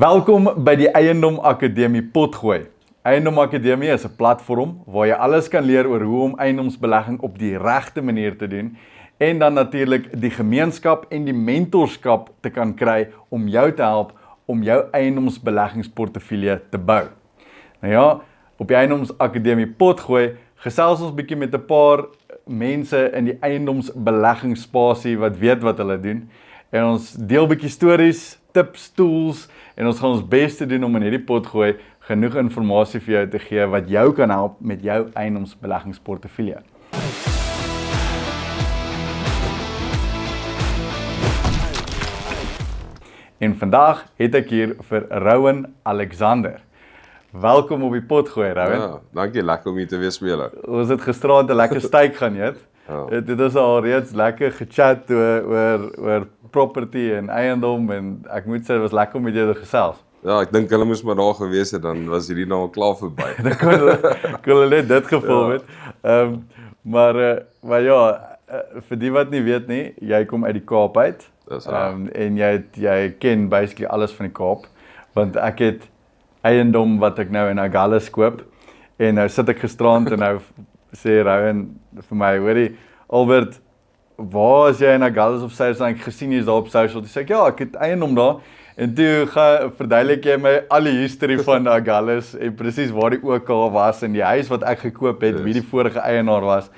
Welkom by die Eiendom Akademie Potgooi. Eiendom Akademie is 'n platform waar jy alles kan leer oor hoe om eiendomsbelegging op die regte manier te doen en dan natuurlik die gemeenskap en die mentorskap te kan kry om jou te help om jou eiendomsbeleggingsportefeulje te bou. Nou ja, op die Eiendoms Akademie Potgooi gesels ons bietjie met 'n paar mense in die eiendomsbeleggingsspasie wat weet wat hulle doen en ons deel bietjie stories, tips, tools en ons gaan ons bes te doen om in hierdie potgooi genoeg inligting vir jou te gee wat jou kan help met jou eiendomsbeleggingsportefeulje. En vandag het ek hier vir Rowan Alexander. Welkom op die potgooi, Rowan. Ja, dankie, lekker om hier te wees by julle. Ons het gisteraand 'n lekker steak gaan eet. Dit is al reeds lekker gechat oor property en eiendom en ek moet sê dit was lekker om met jou te gesels. Ja, ek dink hulle moes maar daar gewees het, dan was hierdie nou al klaar verby. Dan kon hulle net dit gevul het. Maar ja, vir die wat nie weet nie, jy kom uit die Kaap uit. Dis reg. En jy ken basically alles van die Kaap, want ek het eiendom wat ek nou in Agulhas koop en nou sit ek gisterand en nou sê Rowan vir my, hoorie, Albert, waar is jy in Agulhas of sy ek gesien jy's daar op social? Toe sê ek, ja, ek het eiendom daar. En toe verduidelik jy my al die history van Agulhas en presies waar die OK was en die huis wat ek gekoop het, wie die vorige eienaar was.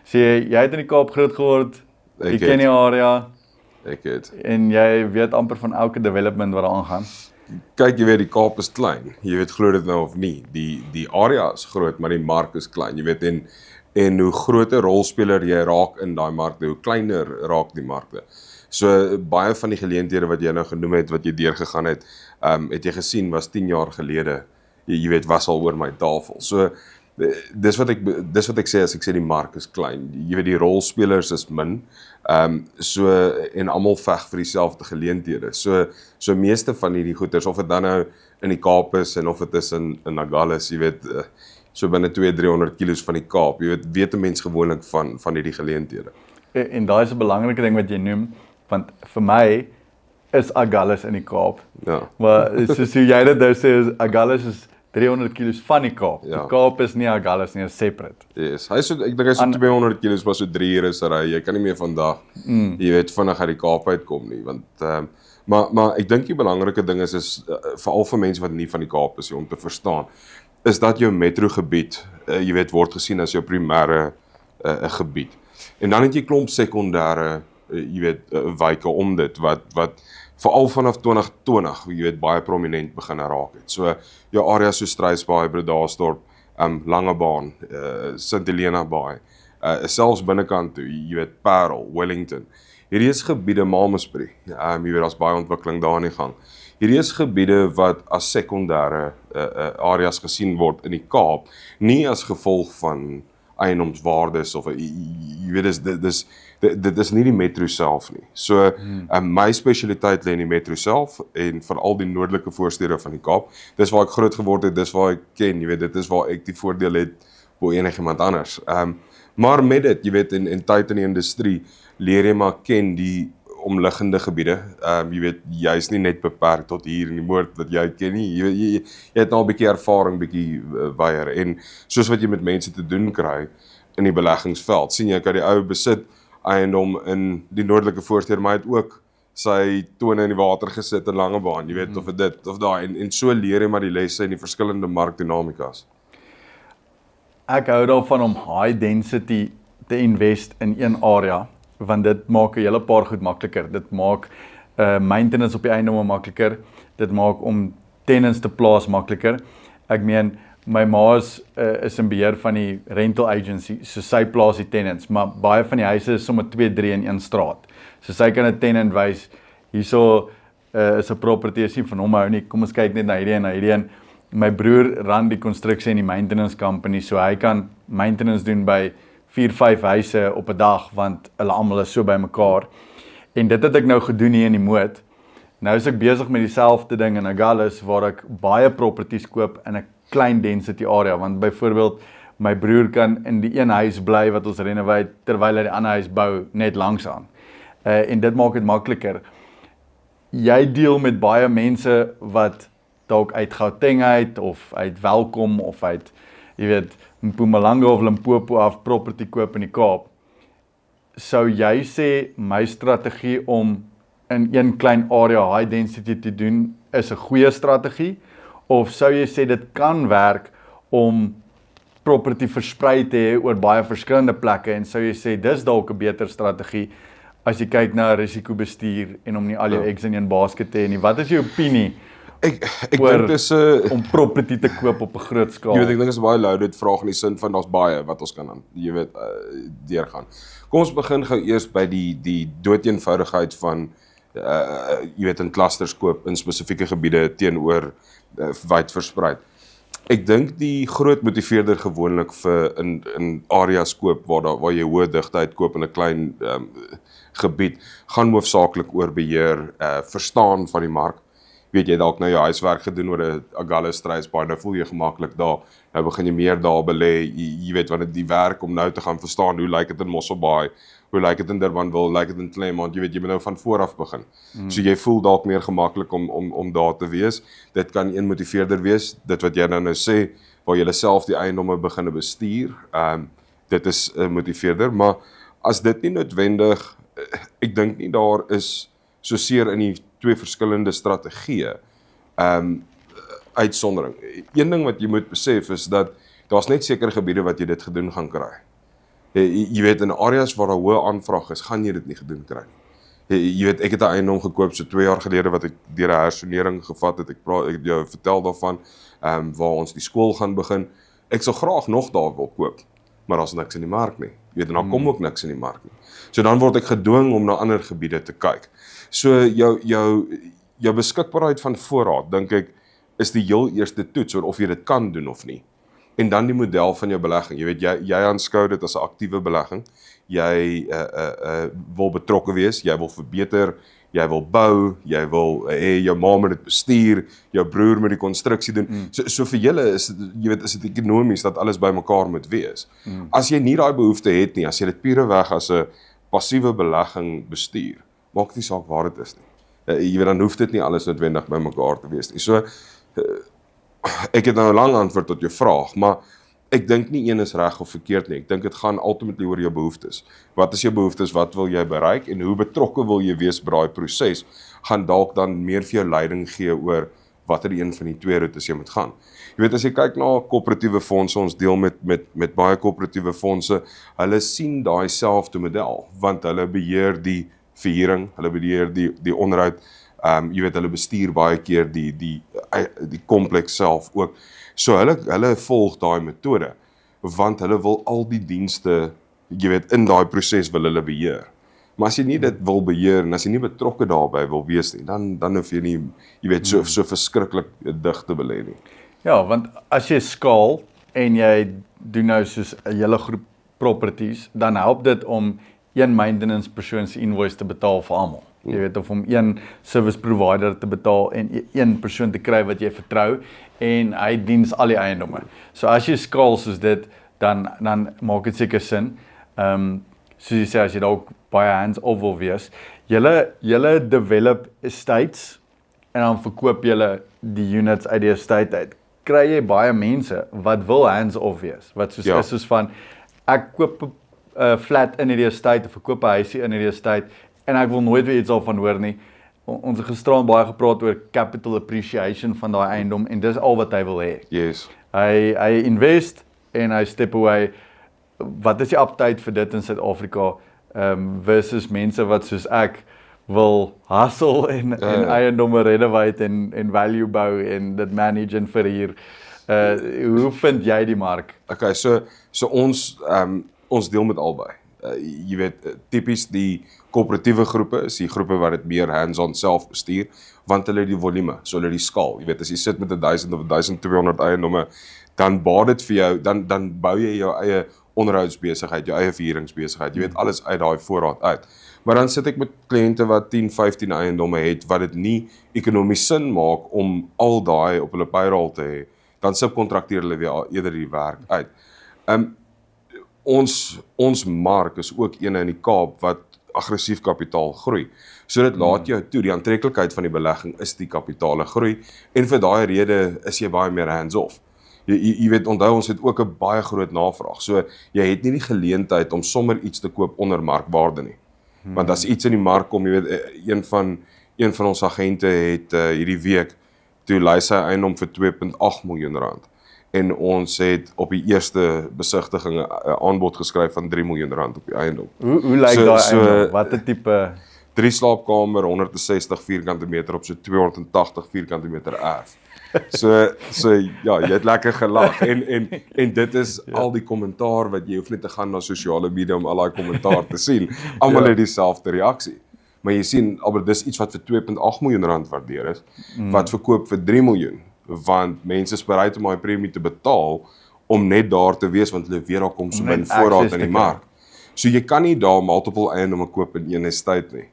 Sê jy het in die Kaap groot geword, jy ken die area Ek het. en jy weet amper van elke development wat daar aangaan. Kyk, jy weet die Kaap is klein. Jy weet glo dit nou of nie. Die area is groot, maar die mark is klein. Jy weet en hoe groter rolspeler jy raak in daai markte, hoe kleiner raak die markte. So baie van die geleenthede wat jy nou genoem het, wat jy deurgegaan het, het jy gesien was 10 jaar gelede, jy weet, was al oor my tafel. So dis wat ek sê as ek sê die mark is klein. Jy weet die rolspelers is min. En almal veg vir dieselfde geleenthede. So meeste van hierdie goeders, of dit dan nou in die Kaap is en of dit is in Agulhas, jy weet, so binne 200-300 kilos van die Kaap, jy weet 'n mens gewoonlik van hierdie geleenthede. En daai is 'n belangrike ding wat jy noem, want vir my is Agulhas in die Kaap. Ja. Maar soos jy dit nou sê, Agulhas is 300 kilos van die Kaap. Ja. Die Kaap is nie Agulhas nie, is separate. Yes. Ek dink hy so 200 kilos, maar so 3 ure se ry. Jy kan nie meer vandag, jy weet, vinnig uit die Kaap uitkom nie, want maar ek dink die belangrike ding is veral vir mense wat nie van die Kaap is om te verstaan, is dat jou metrogebied, jy weet, word gesien as jou primêre gebied. En dan het jy klomp sekondêre, jy weet, wyke om dit wat veral vanaf 2020, jy weet, baie prominent begin raak het. So jou areas so Struisbaai, Bredasdorp, Langebaan, St Helena Baai, selfs binnekant toe, jy weet, Parel, Wellington. Hierdie is gebiede, Malmesbury, jy weet, daar's baie ontwikkeling daar in die gang. Hierdie is gebiede wat as sekondêre areas gesien word in die Kaap, nie as gevolg van eiendomswaardes of jy weet, dit is nie die metro self nie. So my spesialiteit lê in die metro self en veral die noordelike voorstede van die Kaap. Dis waar ek groot geword het, dis waar ek ken, jy weet, dit is waar ek die voordeel het bo enigiemand anders. Maar met dit, jy weet, in tyd in die industrie leer jy maar ken die omliggende gebiede. Jy weet, jy's nie net beperk tot hier in die Moord wat jy ken nie. Jy het nou 'n bietjie ervaring, bietjie weier en soos wat jy met mense te doen kry in die beleggingsveld. Sien jy, ek het die ou besit eiendom in die noordelike voorstede, maar hy het ook sy tone in die water gesit in Langebaan, jy weet, of dit of daai en so leer jy maar die lesse in die verskillende markdinamikas. Ek hou daarvan om high density te invest in een area, want dit maak 'n hele paar goed makliker. Dit maak maintenance op die eiendom makliker. Dit maak om tenants te plaas makliker. Ek meen, my ma is in beheer van die rental agency, so sy plaas die tenants, maar baie van die huise is sommer 2-3 in een straat. So sy kan 'n tenant wys, hierso is 'n property, is nie van hom hou nie, kom ons kyk net na hierdie en na hierdie en. My broer run die konstruksie en die maintenance company, so hy kan maintenance doen by 4-5 huise op 'n dag, want hulle almal is so by mekaar. En dit het ek nou gedoen hier in die Moed. Nou is ek besig met dieselfde ding in Agulhas, waar ek baie properties koop in 'n klein density area, want byvoorbeeld my broer kan in die een huis bly wat ons renovate, terwyl hy die ander huis bou net langs aan. En dit maak dit makliker. jy deel met baie mense wat dalk uit Gauteng uit of uit Welkom of uit, jy weet, Mpumalanga of Limpopo af property koop in die Kaap. Sou jy sê my strategie om in een klein area high density te doen is 'n goeie strategie, of sou jy sê dit kan werk om property versprei te hê oor baie verskillende plekke, en sou jy sê dis dalk 'n beter strategie as jy kyk na risikobestuur en om nie al jou eggs in een basket te hê nie? Wat is jou opinie Ek dink dis om property te koop op 'n groot skaal? Jy weet, ek dink is 'n baie loaded vraag in die sin van daar's baie wat ons kan jy weet deurgaan. Kom ons begin gou eers by die doodeenvoudigheid van jy weet in clusters koop in spesifieke gebiede teenoor wyd versprei. Ek dink die groot motiveerder gewoonlik vir in areas koop waar jy hoë digtheid koop in 'n klein gebied gaan hoofsaaklik oor beheer, verstaan van die mark. Weet jy dalk nou jou huiswerk gedoen oor 'n Agulhas Struisbaai, nou voel jy gemaklik daar. Nou begin jy meer daar belê. Jy weet wanneer die werk om nou te gaan verstaan hoe lyk dit in Mosselbaai, hoe lyk dit in Durbanville, lyk dit in Claremont, jy weet jy moet nou van voor af begin. So jy voel dalk meer gemaklik om daar te wees. Dit kan een motiveerder wees, dit wat jy nou sê, waar jy self die eiendomme begin bestuur. Dit is 'n motiveerder, maar as dit nie noodwendig, ek dink nie daar is so seer in die twee verskillende strategieë uitsondering. Een ding wat jy moet besef is dat daar's net sekere gebiede wat jy dit gedoen gaan kry. Jy weet in areas waar daar hoë aanvraag is, gaan jy dit nie gedoen kry nie. Jy weet ek het 'n eiendom gekoop so 2 jaar gelede wat ek deur 'n hersonering gevat het. Ek jou vertel daarvan waar ons die skool gaan begin. Ek sou graag nog daar wil koop, maar daar's niks in die mark nie. Jy weet en dan kom ook niks in die mark nie. So dan word ek gedwing om na ander gebiede te kyk. So jou beskikbaarheid van voorraad, dink ek, is die heel eerste toets oor of jy dit kan doen of nie. En dan die model van jou belegging. Jy weet jy aanskou dit as 'n aktiewe belegging. Jy wil betrokke wees, jy wil verbeter, jy wil bou, jy wil hê jou ma moet dit bestuur, jou broer moet die konstruksie doen. So vir julle is jy weet is dit ekonomies dat alles bymekaar moet wees. As jy nie daai behoefte het nie, as jy dit pureweg as 'n passiewe belegging bestuur, maak nie saak waar dit is nie. Jy weet dan hoef dit nie alles noodwendig bymekaar te wees nie. So ek het nou 'n lang antwoord tot jou vraag, maar ek dink nie een is reg of verkeerd nie. Ek dink dit gaan ultimately oor jou behoeftes. Wat is jou behoeftes? Wat wil jy bereik? En hoe betrokke wil jy wees by daai proses? Gaan dalk dan meer vir jou leiding gee oor watter een van die twee roetes jy moet gaan. Jy weet as jy kyk na koöperatiewe fondse, ons deel met baie koöperatiewe fondse, hulle sien daai selfde model, want hulle beheer die verhuuring, hulle beheer die onderhoud. Jy weet hulle bestuur baie keer die kompleks self ook. So hulle volg daai metode want hulle wil al die dienste, jy weet in daai proses wil hulle beheer. Maar as jy nie dit wil beheer en as jy nie betrokke daarbey wil wees nie, dan hoef jy nie, jy weet so verskriklik dig te belê nie. Ja, want as jy skaal en jy doen nou soos 'n hele groep properties, dan help dit om een maintenance persoon se invoice te betaal vir almal. Jy weet of om een service provider te betaal en een persoon te kry wat jy vertrou en hy diens al die eiendomme. So as jy skaal soos dit, dan maak dit seker sin. Soos jy sê, as jy dalk baie hands-off wil wees, julle develop estates en dan verkoop julle die units uit die estate uit. Kry jy baie mense wat wil hands-off wees, wat soos is soos van ek koop 'n flat in die estate of verkoop 'n huisie in die estate en ek wil nooit weer iets daarvan hoor nie. Ons het gisteraan baie gepraat oor capital appreciation van daai eiendom en dis al wat hy wil hê. Yes. Hy invest en hy step away. Wat is die appetite vir dit in Suid-Afrika versus mense wat soos ek wil hustle en eiendomme renovate en value bou en dit manage en verhuur. Hoe vind jy die mark? Okay, so ons deel met albei. Jy weet, tipies die koöperatiewe groepe is die groepe wat dit meer hands-on self bestuur, want hulle het die volume, so hulle het die skaal. Jy weet, as jy sit met 1000 of 1200 eiendomme, dan baat dit vir jou, dan bou jy jou eie onderhoudsbesigheid, jou eie verhuuringsbesigheid, jy weet alles uit daai voorraad uit. Maar dan sit ek met kliënte wat 10, 15 eiendomme het, wat dit nie ekonomies sin maak om al daai op hulle payroll te hê, dan subkontrakteer hulle weer eerder die werk uit. Ons mark is ook een in die Kaap wat aggressief kapitaal groei. So dit laat jou toe, die aantreklikheid van die belegging is die kapitale groei, en vir daai rede is jy baie meer hands-off. Jy weet, onthou, ons het ook 'n baie groot navraag, so jy het nie die geleentheid om sommer iets te koop onder markwaarde nie. Want as iets in die mark kom, jy weet, een van ons agente het hierdie week, toe lei sy eiendom vir 2.8 miljoen rand. En ons het op die eerste besigtiging 'n aanbod geskryf van 3 miljoen rand op die eiendom. Hoe lyk daai eiendom? Watter tipe 3 slaapkamer, 160 vierkante meter op so 280 vierkante meter erf. So ja, jy het lekker gelag en dit is al die kommentaar wat jy hoef net te gaan na sosiale media om al daai kommentaar te sien. Almal het dieselfde reaksie. Maar jy sien, albei dis iets wat vir 2.8 miljoen rand waardeer is, wat verkoop vir 3 miljoen, want mense is bereid om daai premie te betaal om net daar te wees, want hulle weet daar kom so min voorraad in die mark. So jy kan nie daar multiple eiendomme koop in een estate nie.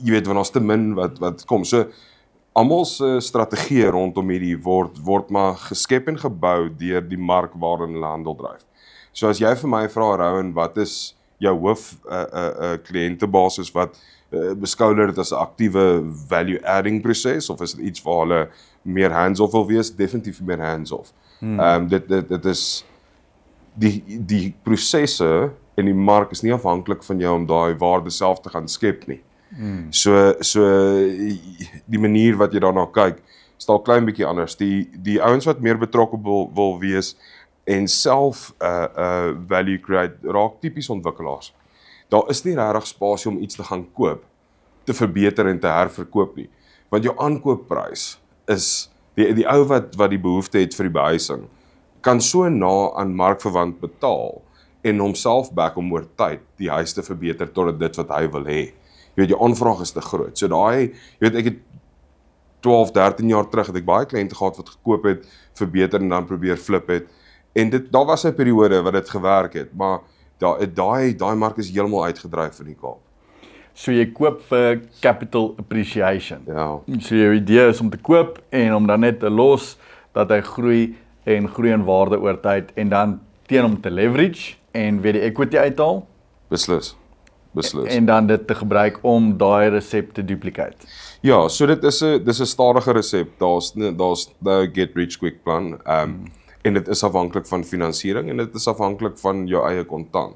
Jy weet, want ons te min wat kom. So almal se strategie rondom hierdie word maar geskep en gebou deur die mark waarin hulle handel dryf. So as jy vir my vra, Rowan, wat is jou hoof kliëntebasis wat beskou hulle dit as 'n aktiewe value adding proses, of is dit iets waar hulle meer hands-off wil wees? Definitief meer hands-off. Dit is die prosesse en die mark is nie afhanklik van jou om daai waarde self te gaan skep nie. So die manier wat jy daarna kyk, is daar 'n klein bietjie anders. Die ouens wat meer betrokke wil wees en self value create, raak tipies ontwikkelaars. Daar is nie regtig spasie om iets te gaan koop, te verbeter en te herverkoop nie. Want jou aankoopprys is die ou wat die behoefte het vir die behuising, kan so na aan markverwant betaal en homself back om oor tyd die huis te verbeter tot dit wat hy wil hê. Jy weet, jou aanvraag is te groot. So daai, jy weet, ek het 12, 13 jaar terug, het ek baie kliënte gehad wat gekoop het, verbeter en dan probeer flip het. En daar was 'n periode wat dit gewerk het, maar daai mark is heeltemal uitgedryf in die Kaap. So jy koop vir capital appreciation. Ja. So jou idee is om te koop en om dan net te los dat hy groei in waarde oor tyd en dan teen om te leverage en weer die equity uithaal. Beslis. En dan dit te gebruik om daai resep te duplicate. Ja, so dis 'n stadige resep. Daar's no get rich quick plan. En dit is afhanklik van finansiering en dit is afhanklik van jou eie kontant.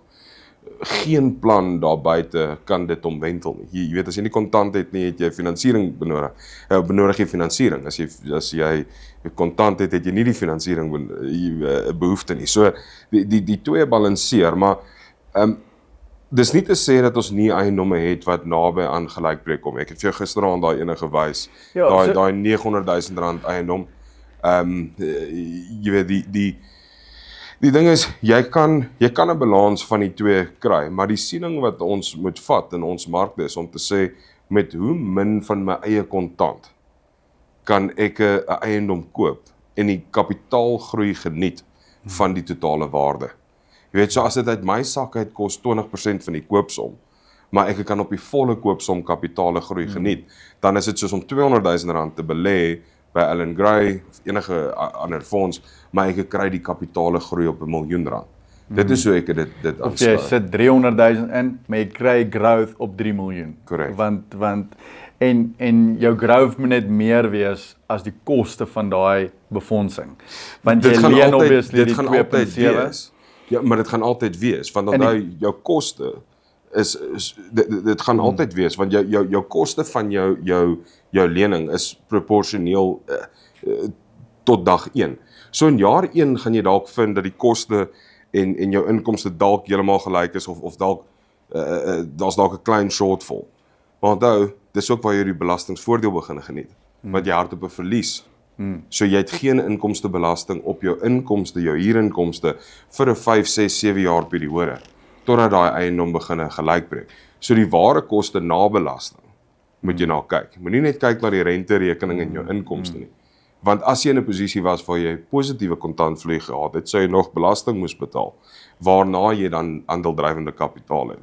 Geen plan daar buite kan dit omwentel nie. Jy weet, as jy nie kontant het nie, het jy finansiering benodig. Benodig jy finansiering. As jy kontant het jy nie die finansiering behoefte nie. So die twee balanseer, maar dis nie te sê dat ons nie eiendomme het wat naby aan gelykbreek kom. Ek het vir jou gisteraand daai ene gewys. Daai 900 000 rand eiendom. Jy weet, die ding is, jy kan 'n balans van die twee kry, maar die siening wat ons moet vat in ons markte is om te sê, met hoe min van my eie kontant kan ek 'n eiendom koop en die kapitaalgroei geniet van die totale waarde. Jy weet, so as dit uit my sak uit kos 20% van die koopsom, maar ek kan op die volle koopsom kapitale groei geniet, dan is dit soos om 200 000 rand te belê by Allan Gray of enige ander fonds, maar ek kry die kapitale groei op 1 miljoen rand. Dit is hoe ek dit Of jy sit 300 000 in, maar jy kry growth op 3 miljoen. Correct. Want en jou growth moet net meer wees as die koste van daai befondsing. Want jy leen obviously die 2.7. Ja, maar dit gaan altyd wees, want dan jou koste dit gaan altyd wees, want jou koste van jou lening is proporsioneel tot dag 1. So in jaar 1 gaan jy dalk vind dat die koste en jou inkomste dalk heeltemal gelyk is of dalk daar's dalk 'n klein shortfall. Maar onthou, dis ook waar jy die belastingvoordeel begin geniet, want jy hardop 'n verlies. So jy het geen inkomstebelasting op jou inkomste, jou huurinkomste vir 'n 5, 6, 7 jaar periode totdat daai eiendom begin gelykbreek. So die ware koste na belasting moet jy na kyk. Moenie net kyk na die renterekening en jou inkomste nie. Want as jy in 'n posisie was waar jy positiewe kontantvloei gehad het, sou jy nog belasting moes betaal, waarna jy dan aandeldrywende kapitaal het.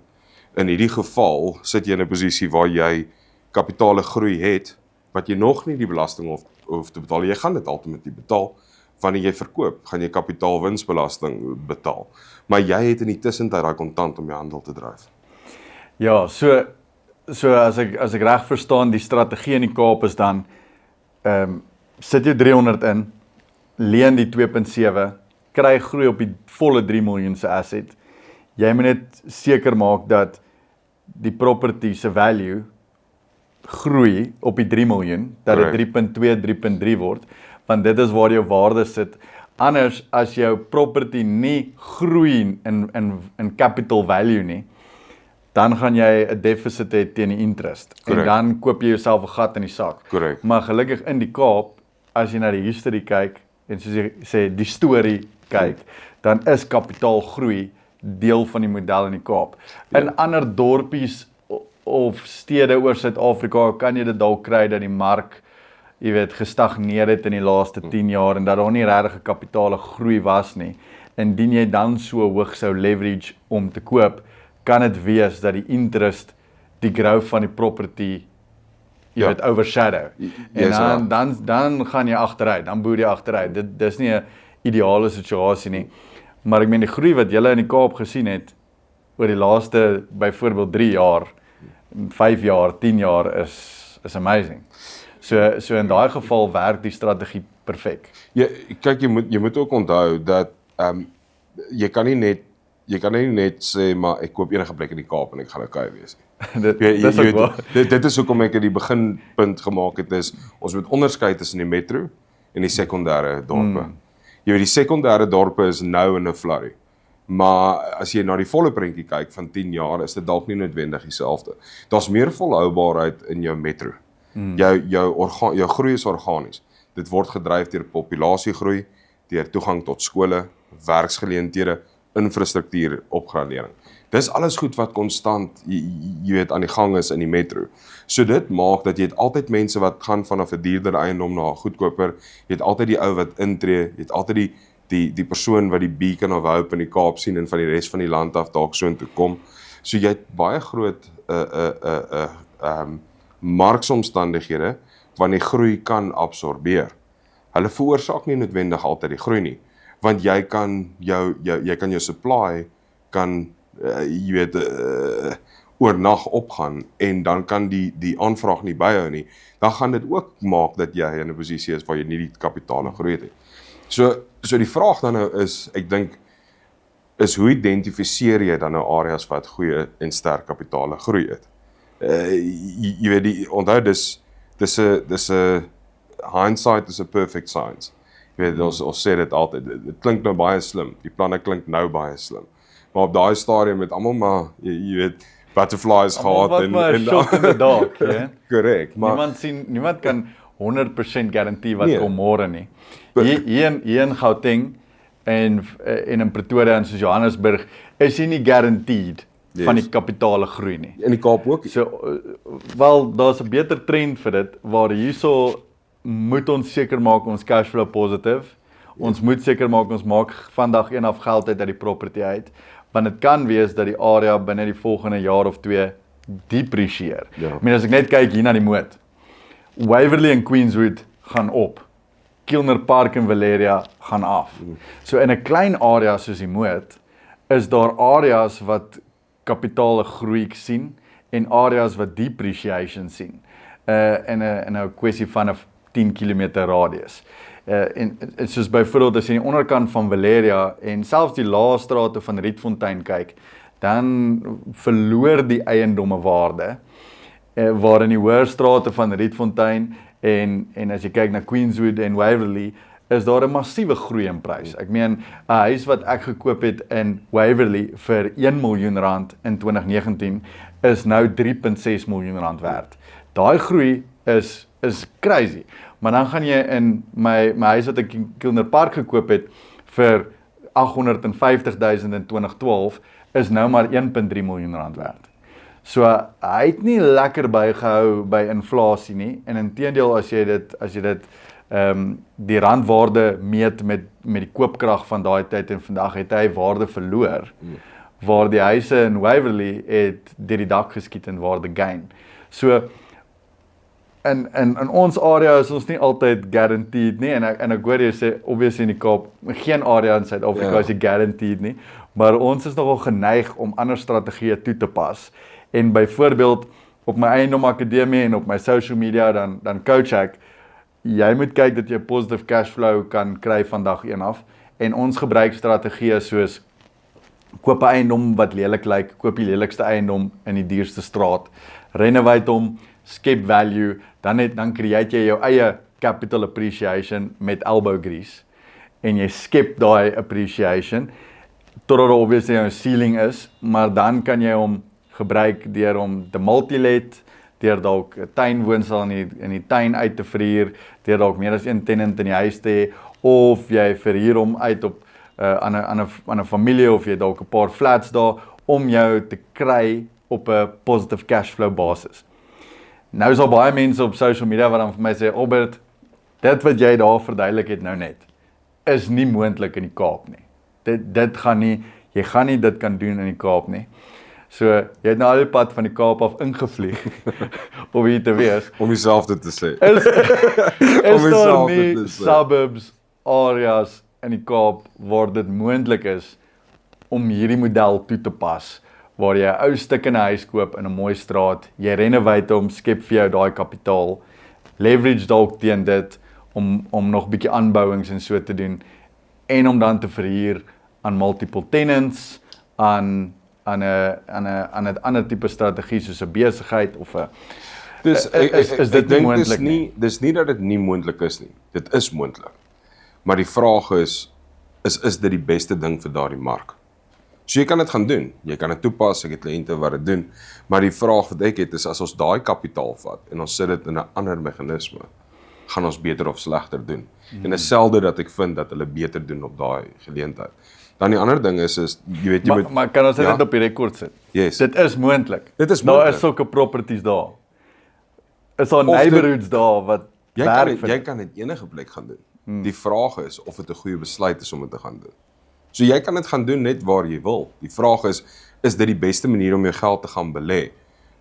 In hierdie geval sit jy in 'n posisie waar jy kapitale groei het, wat jy nog nie die belasting hoef te betaal. Jy gaan dit ultimately betaal. Wanneer jy verkoop, gaan jy kapitaalwinsbelasting betaal. Maar jy het in die tussentyd daai kontant om jou handel te dryf. Ja, so as ek reg verstaan, die strategie in die Kaap is dan sit jy 300 in, leen die 2.7, kry groei op die volle 3 miljoen se asset. Jy moet net seker maak dat die property se value groei op die 3 miljoen, dat dit 3.2, 3.3 word, want dit is waar jou waarde sit. Anders, as jou property nie groei in capital value nie, dan gaan jy 'n deficit hê teen die interest. Correct. En dan koop jy jouself 'n gat in die sak. Correct. Maar gelukkig in die Kaap, as jy na die history kyk, en soos jy sê, die storie kyk, dan is kapitaalgroei deel van die model in die Kaap. In ander dorpies of stede oor Suid-Afrika kan jy dit dalk kry dat die mark, jy weet, gestagneer het in die laaste 10 jaar en dat daar nie regtig 'n kapitale groei was nie. Indien jy dan so hoog sou leverage om te koop, kan dit wees dat die interest die growth van die property jy weet overshadow. En dan gaan jy agteruit, dan boer jy agteruit. Dis nie 'n ideale situasie nie. Maar ek meen die groei wat julle in die Kaap gesien het oor die laaste byvoorbeeld 3 jaar, 5 jaar, 10 jaar is amazing. So in daai geval werk die strategie perfek. Kyk, jy moet ook onthou dat jy kan nie net sê maar ek koop enige plek in die Kaap en ek gaan okay wees nie. Dit is hoekom ek in die beginpunt gemaak het is ons moet onderskei tussen die metro en die sekondêre dorpe. Jy weet die sekondêre dorpe is nou in 'n flurry. Maar as jy na die volle prentjie kyk van 10 jaar is dit dalk nie noodwendig dieselfde. Daar's meer volhoubaarheid in jou metro. Jou groei is organies. Dit word gedryf deur populasiegroei, deur toegang tot skole, werksgeleenthede, infrastruktuur, opgradering. Dis alles goed wat konstant, jy weet, aan die gang is in die metro. So dit maak dat jy het altyd mense wat gaan vanaf 'n duurder eiendom na 'n goedkoper, jy het altyd die ou wat intree, jy het altyd die persoon wat die beacon of hope in die Kaap sien en van die res van die land af dalk so intoe kom. So jy het baie groot marksomstandighede wanneer die groei kan absorbeer. Hulle veroorsaak nie noodwendig altyd die groei nie, want jy kan jou supply kan jy weet oornag opgaan en dan kan die aanvraag nie byhou nie. Dan gaan dit ook maak dat jy in 'n posisie is waar jy nie die kapitale groei het. So die vraag dan nou is, ek dink, is hoe identifiseer jy dan nou areas wat goeie en sterk kapitale groei het? Jy weet, onthou dis 'n hindsight is a perfect science. Jy weet, ons sê dit altyd, dit klink nou baie slim, die planne klink nou baie slim. Maar op daai stadium het almal maar, jy weet, butterflies gehad en shot in the dark, ja. Korrek, maar niemand kan 100% garantie wat kom môre nie. Hier in Gauteng en in Pretoria en soos Johannesburg is jy nie guaranteed van die kapitale groei nie. In die Kaap ook. So wel daar's 'n beter trend vir dit waar hierso moet ons seker maak ons cashflow positive. Ons moet seker maak ons maak van dag 1 af geld uit die property uit, want dit kan wees dat die area binne die volgende jaar of 2 deprecieer. Ek meen as ek net kyk hier na die moot. Waverley en Queenswood gaan op. Kilner Park en Valeria gaan af. So in 'n klein area soos die moot is daar areas wat kapitale groei sien en areas wat depreciation sien. In 'n kwessie van 'n 10 km radius. En soos byvoorbeeld as jy aan die onderkant van Valeria en selfs die Laestrate van Rietfontein kyk, dan verloor die eiendomme waarde, waar in die hoër strate van Rietfontein en as jy kyk na Queenswood en Waverley, is daar 'n massiewe groei in prys. Ek meen, 'n huis wat ek gekoop het in Waverley vir R1 miljoen in 2019 is nou R3.6 miljoen werd. Daai groei is crazy. Maar dan gaan jy in my huis wat ek in Kilner Park gekoop het vir 850.000 in 2012 is nou maar R1.3 miljoen werd. So hy het nie lekker bygehou by inflasie nie en inteendeel as jy dit die randwaarde meet met die koopkrag van daai tyd en vandag het hy waarde verloor. Waar die huise in Waverley het deur die dak geskiet en waarde gain. So in ons area is ons nie altyd guaranteed nie en ek hoor jy sê obviously in die Kaap geen area in Suid-Afrika is guaranteed nie, maar ons is nogal geneig om ander strategieë toe te pas En byvoorbeeld op my Eiendom Akademie en op my social media dan coach ek, jy moet kyk dat jy positive cashflow kan kry van dag 1 af. En ons gebruik strategieë soos koop 'n eiendom wat lelik lyk, koop die lelikste eiendom in die duurste straat, renovate hom, skep value, dan create jy jou eie capital appreciation met elbow grease. En jy skep daai appreciation totdat daar obviously 'n ceiling is, maar dan kan jy hom gebruik deur hom te multilet, deur dalk 'n tuinwoonstel in die tuin uit te verhuur, deur dalk meer as een tenant in die huis te hê, of jy verhuur hom uit op aan 'n familie, of jy dalk 'n paar flats daar om jou te kry op 'n positive cashflow basis. Nou is al baie mense op social media wat dan vir my sê, Albert, dit wat jy daar verduidelik het nou net, is nie moontlik in die Kaap nie. Dit gaan nie, jy gaan nie dit kan doen in die Kaap nie. So, jy het nou al die pad van die Kaap af ingevlieg om hier te wees. Om jouself dit te sê. Is daar nie suburbs, areas in die Kaap waar dit moontlik is om hierdie model toe te pas, waar jy 'n ou stuk in 'n huis koop in 'n mooi straat, jy renovate hom, skep vir jou daai kapitaal, leverage dalk teen dit om nog 'n bietjie aanbouings en so te doen, en om dan te verhuur aan multiple tenants, aan 'n ander tipe strategie soos 'n besigheid of 'n is dit nie moontlik nie? Dis nie dat dit nie moontlik is nie. Dit is moontlik. Maar die vraag is dit die beste ding vir daardie mark? So jy kan dit gaan doen. Jy kan dit toepas, ek het kliënte wat dit doen, maar die vraag wat ek het is, as ons daai kapitaal vat en ons sit dit in 'n ander meganisme, gaan ons beter of slegter doen. En is selde dat ek vind dat hulle beter doen op daai geleentheid. Dan die ander ding is jy weet, maar kan ons dit net op die rekord sit? Yes. Dit is moontlik. Dit is moontlik. Daar is sulke properties daar. Is daar neighborhoods daar wat jy kan dit enige plek gaan doen. Die vraag is of dit 'n goeie besluit is om dit te gaan doen. So jy kan dit gaan doen net waar jy wil. Die vraag is dit die beste manier om jou geld te gaan belê?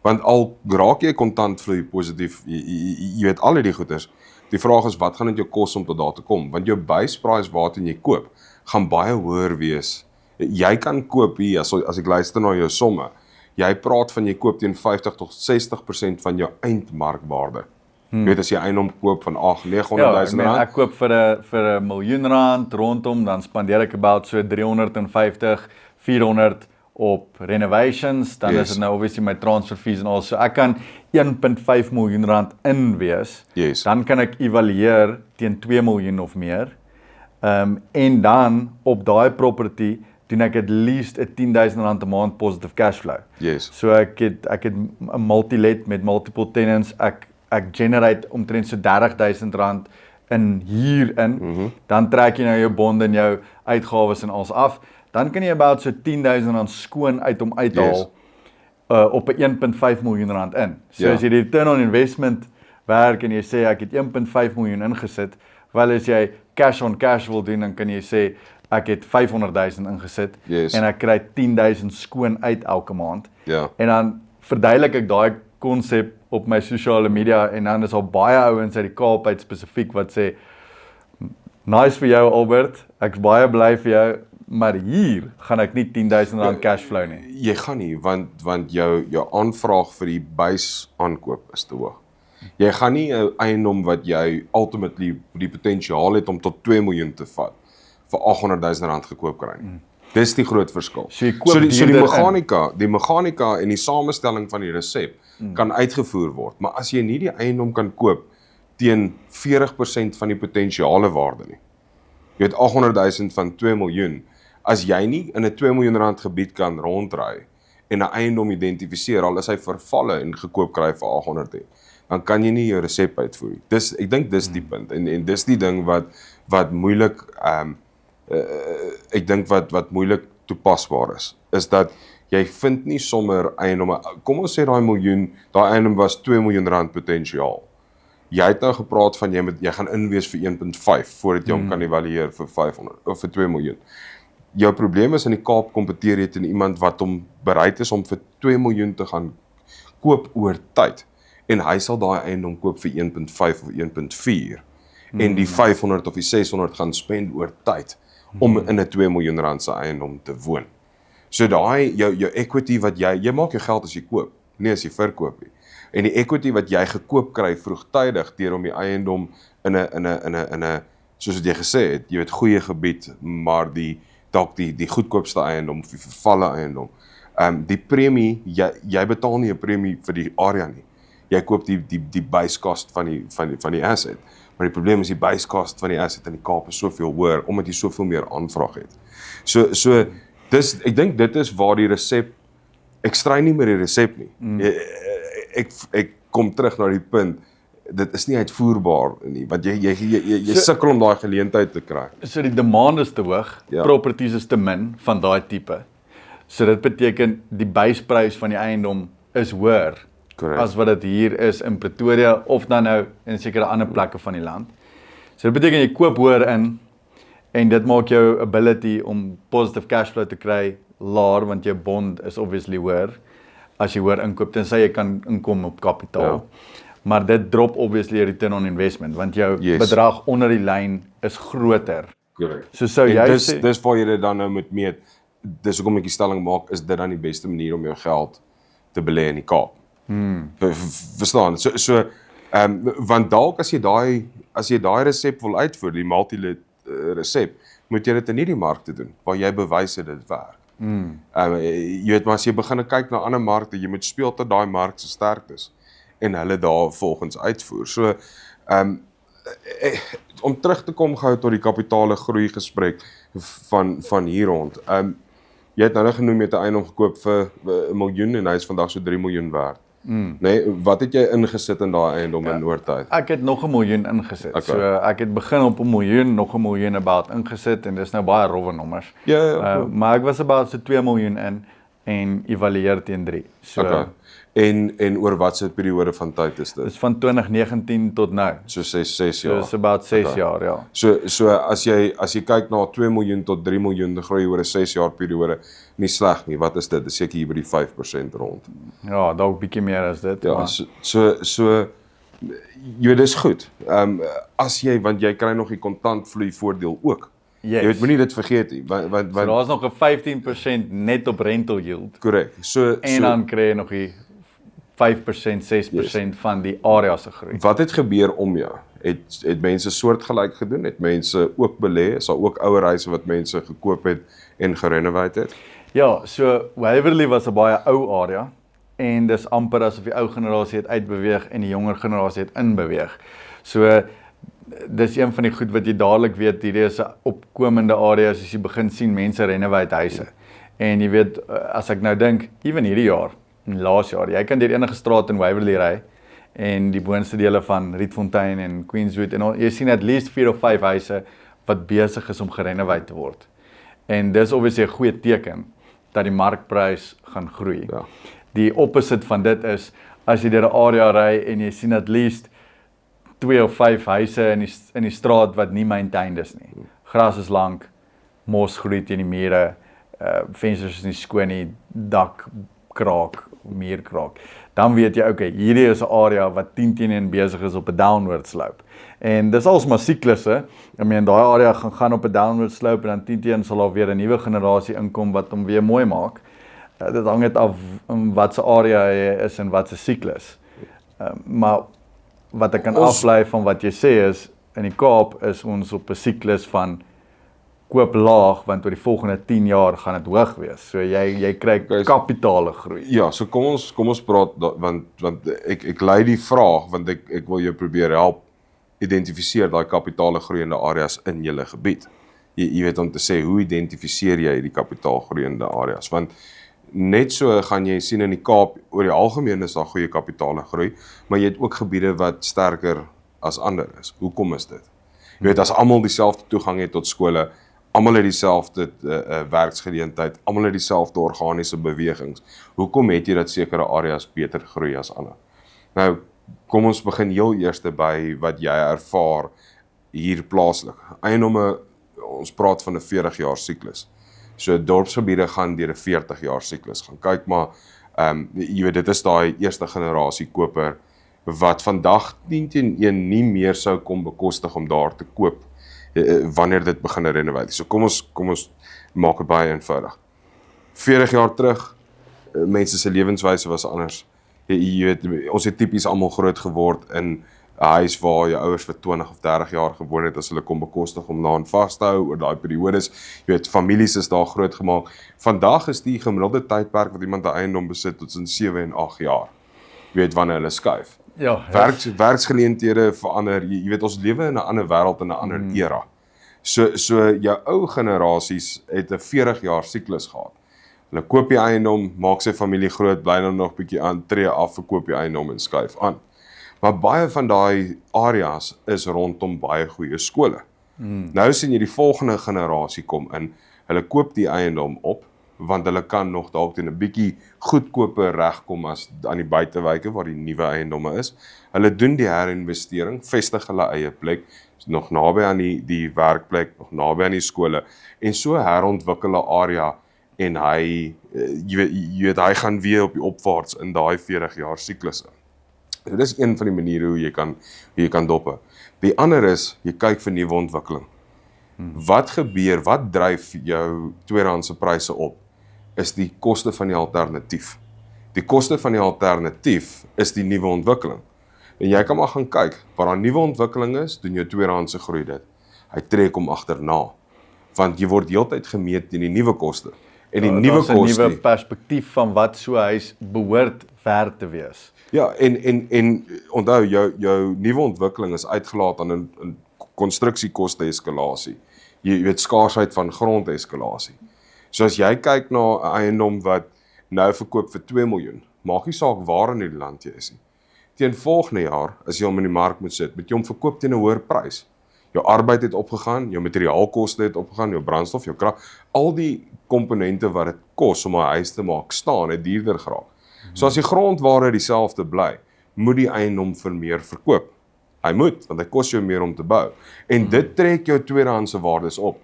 Want al raak jy kontantvloei positief, jy weet al die goeders, die vraag is wat gaan dit jou kos om tot daar te kom? Want jou base price waarteen jy koop, gaan baie hoër wees. Jy kan koop hier, as ek luister na jou somme, jy praat van jy koop teen 50 tot 60% van jou eindmarkwaarde. Jy weet, as jy eiendom koop van 800-900 000 rand. Ek koop vir 'n miljoen rand rondom, dan spandeer ek about so 350-400 op renovations, dan is dit nou obviously my transfer fees en al, so ek kan 1.5 miljoen rand in wees, dan kan ek evalueer teen 2 miljoen of meer, en dan op daai property doen ek at least 10,000 rand 'n maand positive cashflow. So ek het 'n multilet met multiple tenants, ek generate omtrent so 30,000 rand in huur in, dan trek jy nou jou bonde en jou uitgawes en alles af, dan kan jy about so 10,000 rand skoon uit om uithaal op 'n 1.5 miljoen rand in. So as jy die return on investment werk en jy sê ek het 1.5 miljoen ingesit, wel as jy cash on cash wil doen, dan kan jy sê ek het 500,000 ingesit en ek kry 10,000 skoon uit elke maand. En dan verduidelik ek daai konsep op my sosiale media en dan is al baie ouens uit die Kaap uit spesifiek wat sê, nice vir jou Albert, ek's baie bly vir jou, maar hier gaan ek nie 10,000 rand cashflow nie. Jy gaan nie, want jou aanvraag vir die base aankoop is te hoog. Jy gaan nie 'n eiendom wat jy ultimately die potensiaal het om tot 2 miljoen te vat, vir 800,000 rand gekoop kry nie. Dis die groot verskil. So die meganika en die samestelling van die resep kan uitgevoer word, maar as jy nie die eiendom kan koop teen 40% van die potensiale waarde nie. Jy het 800,000 van 2 miljoen. As jy nie in 'n 2 miljoen rand gebied kan rondry en 'n eiendom identifiseer, al is hy vervalle en gekoop kry vir 800, dan kan jy nie jou resep uitvoer nie. Ek dink dis die punt en dis die ding wat moeilik ek dink wat moeilik toepasbaar is dat jy vind nie sommer eiendomme, kom ons sê daai eiendom was 2 miljoen rand potensiaal. Jy het nou gepraat van jy gaan inwees vir 1.5 voordat jy hom kan evalueer vir 500 of vir 2 miljoen. Jou probleem is in die Kaap kompeteer jy teen iemand wat hom bereid is om vir 2 miljoen te gaan koop oor tyd en hy sal daai eiendom koop vir 1.5 of 1.4 en die 500 of die 600 gaan spend oor tyd om in 'n 2 miljoen rand se eiendom te woon. So daai jou equity wat jy maak jou geld as jy koop. nie as jy verkoop nie. En die equity wat jy gekoop kry vroegtydig deur om die eiendom in 'n soos wat jy gesê het, jy weet goeie gebied, maar dalk die goedkoopste eiendom of die vervalle eiendom. Die premie, jy betaal nie 'n premie vir die area nie. Jy koop die base cost van die asset. Maar die probleem is die base cost van die asset in die Kaap is soveel hoër omdat jy soveel meer aanvraag het. So ek dink dit is waar die resep, ek stry nie met die resep nie. Ek kom terug na die punt, dit is nie uitvoerbaar nie, want jy sukkel om daai geleentheid te kry. So die demand is te hoog, properties is te min van daai tipe. So dit beteken die buysprys van die eiendom is hoër as wat dit hier is in Pretoria of dan nou in sekere ander plekke van die land. So dit beteken jy koop hoër in en dit maak jou ability om positive cashflow te kry laer want jou bond is obviously hoër as jy hoër inkoop tensy jy kan inkom op kapitaal. Maar dit drop obviously return on investment want jou bedrag onder die lyn is groter. Correct. So sou jy sê dis waar jy dit dan nou moet meet. Dis hoekom ek die stelling maak, is dit dan die beste manier om jou geld te belê in die Kaap. Verstaan? Want dalk as jy daai resep wil uitvoer, die multi-lit resep, moet jy dit in hierdie markte doen waar jy bewys het dit werk. Jy weet maar as jy begin kyk na ander markte, jy moet speel tot daai mark se sterktes en hulle daar volgens uitvoer. So om terug te kom gou tot die kapitale groei gesprek van hier rond. Jy het nou genoem jy het 'n eiendom gekoop vir 1 miljoen en hy is vandag so 3 miljoen werd. Nee, wat het jy ingesit in daai eiendom in Noordtyd? Ek het nog 1 miljoen ingesit. Okay. So ek het begin op 1 miljoen, nog 1 miljoen about ingesit en dis nou baie rowwe nommers. Maar ek was about so 2 miljoen in en evalueer teen 3. So En oor watse periode van tyd is dit? Dis van 2019 tot nou. So 6 jaar. So it's about 6 jaar, ja. So as jy kyk na 2 miljoen tot 3 miljoen, dan groei oor 'n 6 jaar periode nie sleg nie. Wat is dit? Dis seker hier by die 5% rond. Ja, dalk bietjie meer as dit. Ja, so jy dis goed. As jy want jy kry nog die kontantvloei voordeel ook. Yes. Jy weet moenie dit vergeet nie, want so daar's nog 'n 15% net op rental yield. Korrek. En dan kry jy nog die 5%, 6% van die area se groei. Wat het gebeur om jou? Het mense soortgelyk gedoen? Het mense ook belê? Is daar ook ouer huise wat mense gekoop het en gerenoveer het? Ja, so Waverley was 'n baie ou area en dis amper asof die ou generasie het uitbeweeg en die jonger generasie het inbeweeg. So dis een van die goed wat jy dadelik weet, hierdie is 'n opkomende area as jy begin sien mense renoveer huise. En jy weet, as ek nou dink, ewen hierdie jaar, laas jaar, jy kan deur enige straat in Waverley ry en die boonste dele van Rietfontein en Queenswood en jy sien at least 4 of 5 huise wat besig is om gerenoveer te word. En dis obviously 'n goeie teken dat die markprys gaan groei. Ja. Die opposite van dit is as jy deur 'n area ry en jy sien at least 2 of 5 huise in die straat wat nie maintained is nie. Gras is lank, mos groei teen die mure, vensters is nie skoon nie, dak kraak, muur kraak. Dan weet jy, okay, hierdie is 'n area wat 10-1 besig is op 'n downward slope. En dis alsmaar siklusse. I mean, daai area gaan op 'n downward slope en dan 10-1 sal daar weer 'n nuwe generasie inkom wat hom weer mooi maak. Dit hang net af wat se area hy is en wat se siklus. Maar wat ek kan aflei van wat jy sê is, in die Kaap is ons op 'n siklus van koop laag, want oor die volgende 10 jaar gaan dit hoog wees. So jy kry kapitale groei. Ja, so kom ons praat, want ek lei die vraag, want ek wil jou probeer help identifiseer daai kapitale groeiende areas in julle gebied. Jy weet om te sê, hoe identifiseer jy die kapitaalgroeiende areas? Want net so gaan jy sien in die Kaap, oor die algemeen is daar goeie kapitale groei, maar jy het ook gebiede wat sterker as ander is. Hoekom is dit? Jy weet, as almal dieselfde toegang het tot skole, almal het dieselfde werksgeleentheid, almal het dieselfde organiese bewegings. Hoekom het jy dat sekere areas beter groei as ander? Nou, kom ons begin heel eers by wat jy ervaar hier plaaslik. Eiendomme, ons praat van 'n 40 jaar siklus. So dorpsgebiede gaan deur 'n 40 jaar siklus gaan. Kyk maar, jy weet, dit is daai eerste generasie koper wat vandag 10-1 nie meer sou kom bekostig om daar te koop wanneer dit begin renoveer. So kom ons maak dit baie eenvoudig. 40 jaar terug, mense se lewenswyse was anders. Jy weet, ons het tipies almal groot geword in 'n huis waar jou ouers vir 20 of 30 jaar gewoon het as hulle kom bekostig om daaraan vas te hou oor daai periodes. Jy weet, families is daar groot gemaak. Vandag is die gemiddelde tydperk wat iemand 'n eiendom besit tussen 7 en 8 jaar. Jy weet wanneer hulle skuif. Ja, Werksgeleenthede verander. Jy weet, ons lewe in 'n ander wêreld en 'n ander era. So jou ou generasies het 'n 40 jaar siklus gehad. Hulle koop die eiendom, maak sy familie groot, bly nou nog bietjie aan, tree af, verkoop die eiendom en skuif aan. Maar baie van daai areas is rondom baie goeie skole. Nou sien jy die volgende generasie kom in, hulle koop die eiendom op, want hulle kan nog dalk teen 'n bietjie goedkoper regkom as aan die buitewyke waar die nuwe eiendomme is. Hulle doen die herinvestering, vestig hulle eie plek, nog naby aan die werkplek, nog naby aan die skole, en so herontwikkel 'n area en hy, jy weet, hy gaan weer op die opwaarts in daai 40 jaar siklusse. So dis een van die maniere hoe jy kan dophou. Die ander is, jy kyk vir nuwe ontwikkeling. Wat gebeur, wat dryf jou tweedehandse pryse op? Is die koste van die alternatief. Die koste van die alternatief is die nuwe ontwikkeling. En jy kan maar gaan kyk, waar daar nuwe ontwikkeling is, doen jou tweedehandse groei dit. Hy trek hom agterna, want jy word heeltyd gemeet teen die nuwe koste. En die nuwe koste, 'n nuwe perspektief van wat so 'n huis behoort werd te wees. ja, en onthou, jou nuwe ontwikkeling is uitgelaat aan 'n konstruksiekoste eskalasie. Jy weet, skaarsheid van grond eskalasie. So as jy kyk na 'n eiendom wat nou verkoop vir 2 miljoen, maak nie saak waar in die land jy is nie. Teen volgende jaar, as jy hom in die mark moet sit, moet jy hom verkoop teen 'n hoër prys. Jou arbeid het opgegaan, jou materiaalkoste het opgegaan, jou brandstof, jou krag, al die komponente wat dit kos om 'n huis te maak staan, het duurder geraak. So as die grondwaarde dieselfde bly, moet die eiendom vir meer verkoop. Hy moet, want hy kos jou meer om te bou. En dit trek jou tweedehandse waardes op.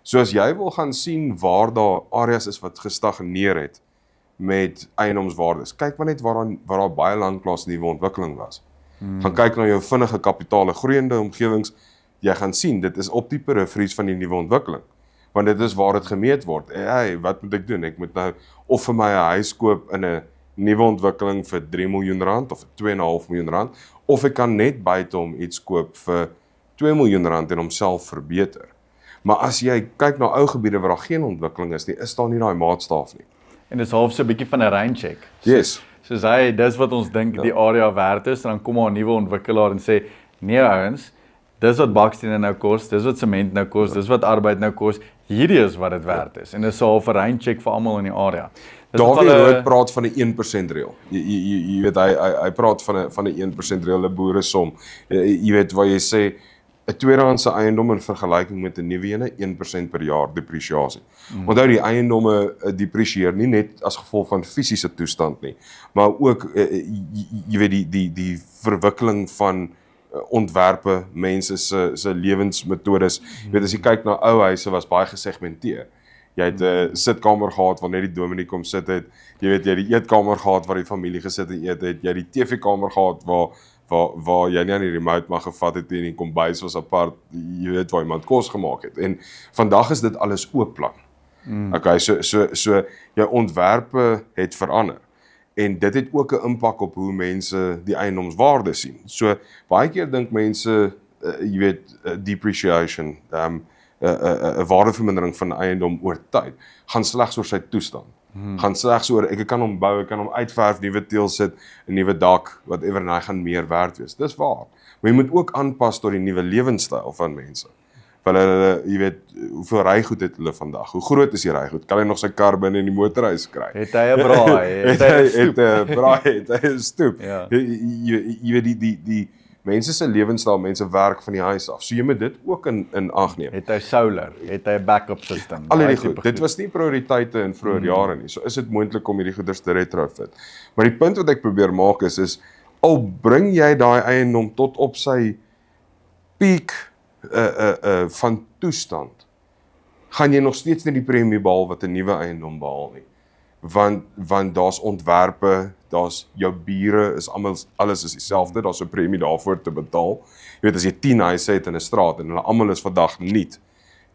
So as jy wil gaan sien waar daar areas is wat gestagneer het met eiendomswaardes, kyk maar net waar daar baie lanklaas nuwe ontwikkeling was. Gaan kyk na jou vinnige kapitale groeiende omgewings, jy gaan sien, dit is op die periferie van die nuwe ontwikkeling. Want dit is waar dit gemeet word. Hey, wat moet ek doen? Ek moet nou of vir my 'n huis koop in 'n nuwe ontwikkeling vir 3 miljoen rand of 2,5 miljoen rand, of ek kan net buite hom iets koop vir 2 miljoen rand en homself verbeter. Maar as jy kyk na ou gebiede waar daar geen ontwikkeling is nie, is daar nie daai maatstaaf nie. En dis half so 'n bietjie van 'n raincheck. Yes. Soos dis wat ons dink die area werd is, en dan kom 'n nuwe ontwikkelaar en sê, nee ouens, dis wat bakstene nou kos, dis wat sement nou kos, dis wat arbeid nou kos, hierdie is wat dit werd is. En dis so 'n raincheck vir almal in die area. Dawie Rood praat van 'n 1% reël. Jy weet, hy praat van 'n 1% reël, 'n boeresom. Jy weet waar jy sê 'n tweedehandse eiendom in vergelyking met 'n nuwe ene 1% per jaar depresiasie. Onthou, die eiendomme depresieer nie net as gevolg van fisiese toestand nie, maar ook jy weet die verwikkeling van ontwerpe, mense se lewensmetodes. Jy weet, as jy kyk na ou huise, was baie gesegmenteer. Jy het 'n sitkamer gehad waar net die dominee kom sit het. Jy weet, jy het die eetkamer gehad waar die familie gesit en eet het. Jy het die TV-kamer gehad waar jy nie aan die remote mag gevat het en die kombuis was apart. Jy weet, waar iemand kos gemaak het. En vandag is dit alles oop plan. Okay, so jou ontwerpe het verander. En dit het ook 'n impak op hoe mense die eiendomswaarde sien. So baie keer dink mense, jy weet, depreciation, 'n waardevermindering van eiendom oor tyd, gaan slegs oor sy toestand. Gaan slegs oor, ek kan hom bou, ek kan hom uitverf, nuwe teëls sit, 'n nuwe dak, whatever, en hy gaan meer werd wees. Dis waar. Maar jy moet ook aanpas tot die nuwe lewenstyl van mense. Hulle, jy weet, hoeveel rygoed het hulle vandag? Hoe groot is die rygoed? Kan hy nog sy kar binne in die motorhuis kry? Het hy 'n braai? Het hy 'n braai? Het hy 'n stoep? Ja. Jy weet, die mense se lewenstyl, mense werk van die huis af. So jy moet dit ook in ag neem. Het hy solar? Het hy 'n backup system? Al hierdie goed. Dit was nie prioriteite in vroeë jare nie. So is dit moontlik om hierdie goeders te retrofit. Maar die punt wat ek probeer maak is al bring jy daai eiendom tot op sy piek van toestand, gaan jy nog steeds nie die premie behaal wat 'n nuwe eiendom behaal nie. Want daar's ontwerpe, daar's jou bure, alles is dieselfde, daar's 'n premie daarvoor te betaal. Jy weet, as jy 10 huise het in 'n straat en hulle almal is vandag nuut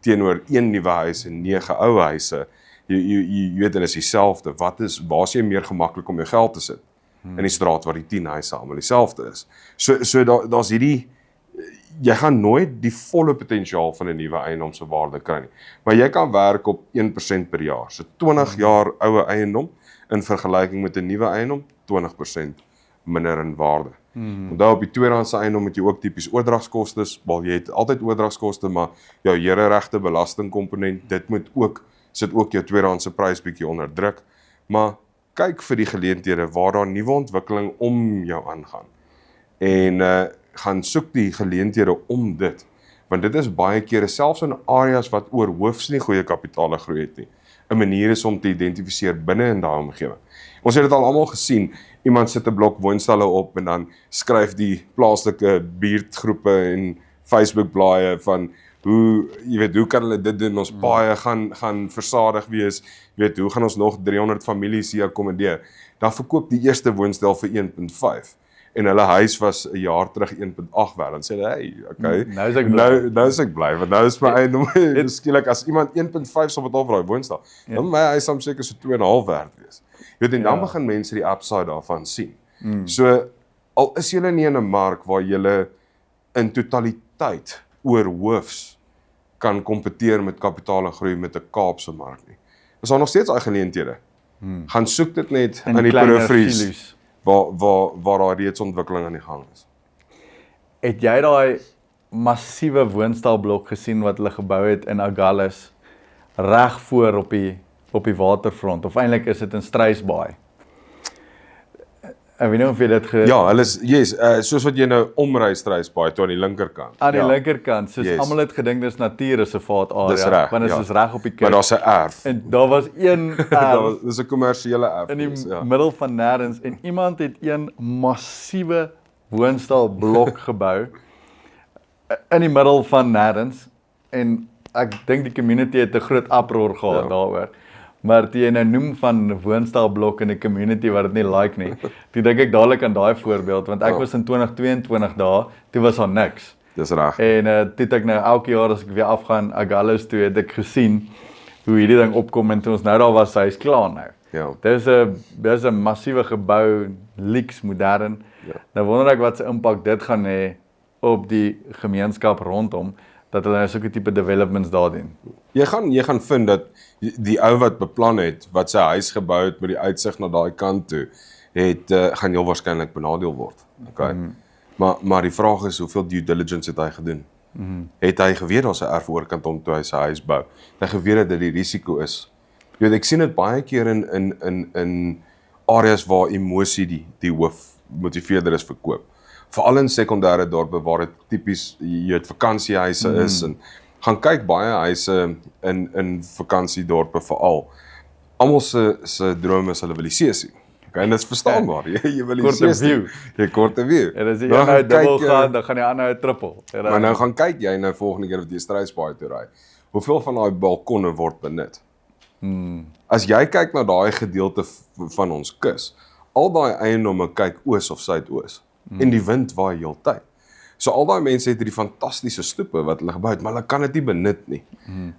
teenoor 1 nuwe huis en 9 ou huise, jy weet, en is dieselfde. Waar is jy meer gemaklik om jou geld te sit? in die straat waar die 10 huise almal dieselfde is. So daar's hierdie jy gaan nooit die volle potensiaal van 'n nuwe eiendom se waarde kry nie. Maar jy kan werk op 1% per jaar. So 20 jaar oue eiendom in vergelyking met 'n nuwe eiendom 20% minder in waarde. Onthou op die tweedehandse eiendom het jy ook tipies oordragskoste, wel jy het altyd oordragskoste, maar jou hereregte belastingkomponent, dit moet ook sit ook jou tweedehandse prys bietjie onder druk. Maar kyk vir die geleenthede waar daar nuwe ontwikkeling om jou aangaan. En gaan soek die geleenthede om dit. Want dit is baie kere, selfs in areas wat oorhoofs nie goeie kapitale groei het nie, 'n manier is om te identifiseer binne in daai omgewing. Ons het dit al almal gesien, iemand sit 'n blok woonstelle op en dan skryf die plaaslike buurtgroepe en Facebook blaaie van hoe kan hulle dit doen, ons paaie gaan versadig wees, hoe gaan ons nog 300 families hier akkommodeer. Dan verkoop die eerste woonstel vir 1.5 en hulle huis was 'n jaar terug 1.8 werd. Dan sê hulle, hey, okay, nou is ek bly, want nou is my eiendom skielik as iemand 1.5 sal betaal vir daai woonstel, dan my huis sal seker so 2.5 werd wees. En dan begin mense die upside daarvan sien. So al is julle nie in 'n mark waar julle in totaliteit oorhoofs kan kompeteer met kapitale groei met 'n Kaapse mark nie. Is daar nog steeds daai geleenthede. Gaan soek dit net in die periferies waar daar reeds ontwikkeling aan die gang is. Het jy daai massiewe woonstelblok gesien wat hulle gebou het in Agulhas reg voor op die waterfront, of eintlik is dit in Struisbaai? Ek weet nie of jy dit Ja, hulle is soos wat jy nou omry Struisbaai toe aan die linkerkant. Aan die linkerkant, soos almal het gedink dis natuurreservaat area, want dit is reg op die kus. Maar daar's 'n erf. En daar was een erf. Dis 'n kommersiële erf. In die middel van nêrens, en iemand het een massiewe woonstelblok gebou in die middel van nêrens, en ek dink die community het 'n groot uproar gehad daaroor. Maar toe jy nou noem van woonstelblok in 'n community wat dit nie like nie, toe dink ek dadelik aan daai voorbeeld, want ek was in 2022 daar, toe was daar niks. Dis reg. En toe het ek nou elke jaar as ek weer afgaan Agulhas toe, het ek gesien hoe hierdie ding opkom, en toe ons nou daar was, hy's klaar nou. Ja. Dis 'n massiewe gebou, lyks modern. Nou wonder ek wat se impak dit gaan hê op die gemeenskap rondom, dat hulle sulke tipe developments daar doen. Jy gaan vind dat die ou wat beplan het, wat sy huis gebou het met die uitsig na daai kant toe, gaan heel waarskynlik benadeel word. Okay. Maar die vraag is, hoeveel due diligence het hy gedoen? Het hy geweet daar's 'n erf oorkant om toe hy sy huis bou? Het hy geweet dat die risiko is? Jy weet, ek sien dit baie keer in areas waar emosie die hoofmotiveerder is verkoop. Veral in sekondêre dorpe waar dit tipies jy het vakansiehuise is, en gaan kyk baie huise in vakansiedorpe veral. Almal se drome is hulle wil die see sien. Okay, en dit is verstaanbaar. Jy wil die see sien. Jy korte view. En as jy nou dubbel gaan, dan gaan die ander triple. Maar nou gaan kyk jy nou volgende keer wat jy Struisbaai toe ry. Hoeveel van daai balkonne word benut? As jy kyk na daai gedeelte van ons kus, al daai eiendomme kyk oos of suidoos. En die wind waai heeltyd. So al daai mense het hierdie fantastiese stoepe wat hulle gebou het, maar hulle kan dit nie benut nie.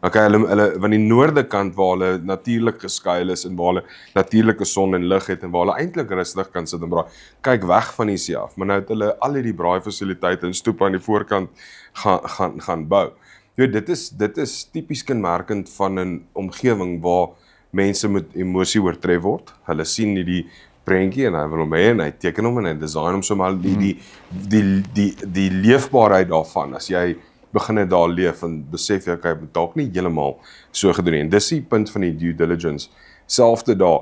Okay, hulle van die noorde kant waar hulle natuurlik geskuil is en waar hulle natuurlike son en lig het en waar hulle eintlik rustig kan sit en braai. Kyk weg van die see af, maar nou het hulle al hierdie braaifasiliteite en stoepe aan die voorkant gaan bou. Jy weet, dit is tipies kenmerkend van 'n omgewing waar mense met emosie oortref word. Hulle sien hierdie prentjie en hy wil hom hê en hy teken hom en hy design hom so, maar die leefbaarheid daarvan, as jy begin het daar leef en besef jy, okay, moet dalk nie heeltemal so gedoen nie. En dis die punt van die due diligence. Selfde daar,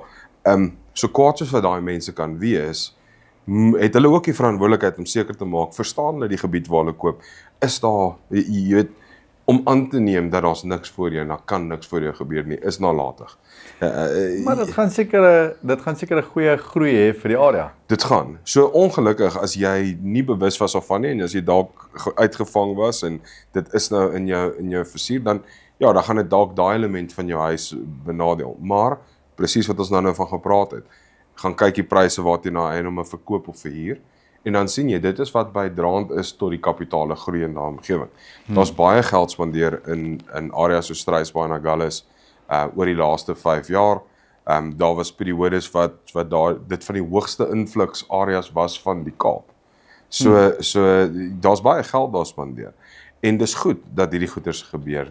so kwaad soos wat daai mense kan wees, het hulle ook die verantwoordelikheid om seker te maak, verstaan hulle die gebied waar hulle koop, is daar, jy weet, om aan te neem dat daar's niks voor jou en daar kan niks voor jou gebeur nie, is nalatig. Maar dit gaan seker 'n goeie groei hê vir die area. Dit gaan. So ongelukkig as jy nie bewus was daarvan nie en as jy dalk uitgevang was en dit is nou in jou versuur, dan gaan dit dalk daai element van jou huis benadeel. Maar presies wat ons nou van gepraat het, gaan kyk die pryse waarteen na eiendomme verkoop of verhuur. En dan sien jy, dit is wat bydraend is tot die kapitale groei in daai omgewing. Daar's baie geld spandeer in areas soos Struisbaai en Agulhas oor die laaste 5 jaar. Daar was periodes wat dit van die hoogste influx areas was van die Kaap. So daar's baie geld daar spandeer. En dis goed dat hierdie goeders gebeur.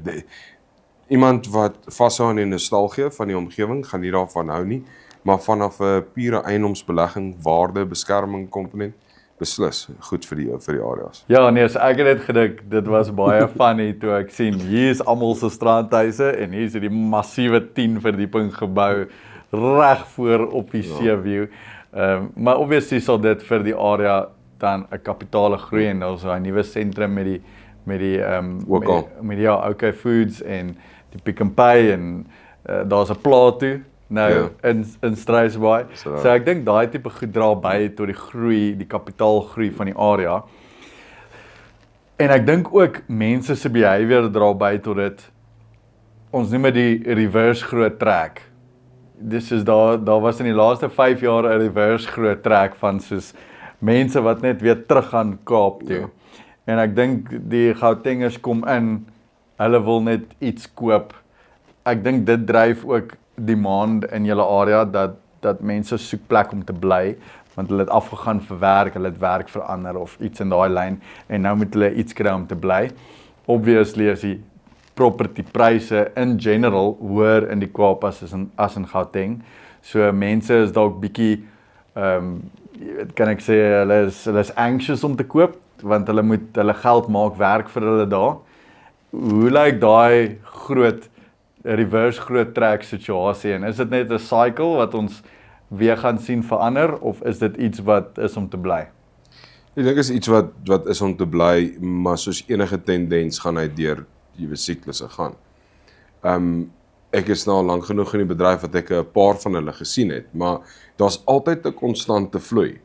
Iemand wat vashou aan die nostalgie van die omgewing, gaan nie daarvan hou nie, maar vanaf 'n pure eiendomsbelegging, waarde, beskerming komponent, beslis goed vir die areas. Ja, nee, so ek het net gedink, dit was baie funny toe ek sien, hier is almal se strandhuise en hier is die massiewe 10 verdieping gebou reg voor op die seeview. Maar obviously sal dit vir die area dan 'n kapitale groei en daar's 'n nuwe sentrum met die met die OK Foods en die Pick n Pay en daar's 'n Plato nou in Struisbaai. So ek dink daai tipe goed dra by tot die groei, die kapitaalgroei van die area. En ek dink ook mense se behavior dra by tot dit. Ons noem dit die reverse groot trek. Dis is daar was in die laaste 5 jaar 'n reverse groot trek van soos mense wat net weer terug gaan Kaap toe. Ja. En ek dink die Gautengers kom in, hulle wil net iets koop. Ek dink dit dryf ook demand in julle area dat mense soek plek om te bly, want hulle het afgegaan vir werk, hulle het werk verander of iets in daai lyn en nou moet hulle iets kry om te bly. Obviously is die property pryse in general hoër in die Kaap as in Gauteng. So mense is dalk bietjie kan ek sê hulle is anxious om te koop want hulle moet hulle geld maak werk vir hulle daar. Hoe lyk daai reverse groot trek situasie en is dit net 'n cycle wat ons weer gaan sien verander of is dit iets wat is om te bly? Ek dink is iets wat is om te bly, maar soos enige tendens gaan hy deur die siklusse gaan. Ek is nou lank genoeg in die bedryf wat ek 'n paar van hulle gesien het, maar daar's altyd 'n konstante vloei.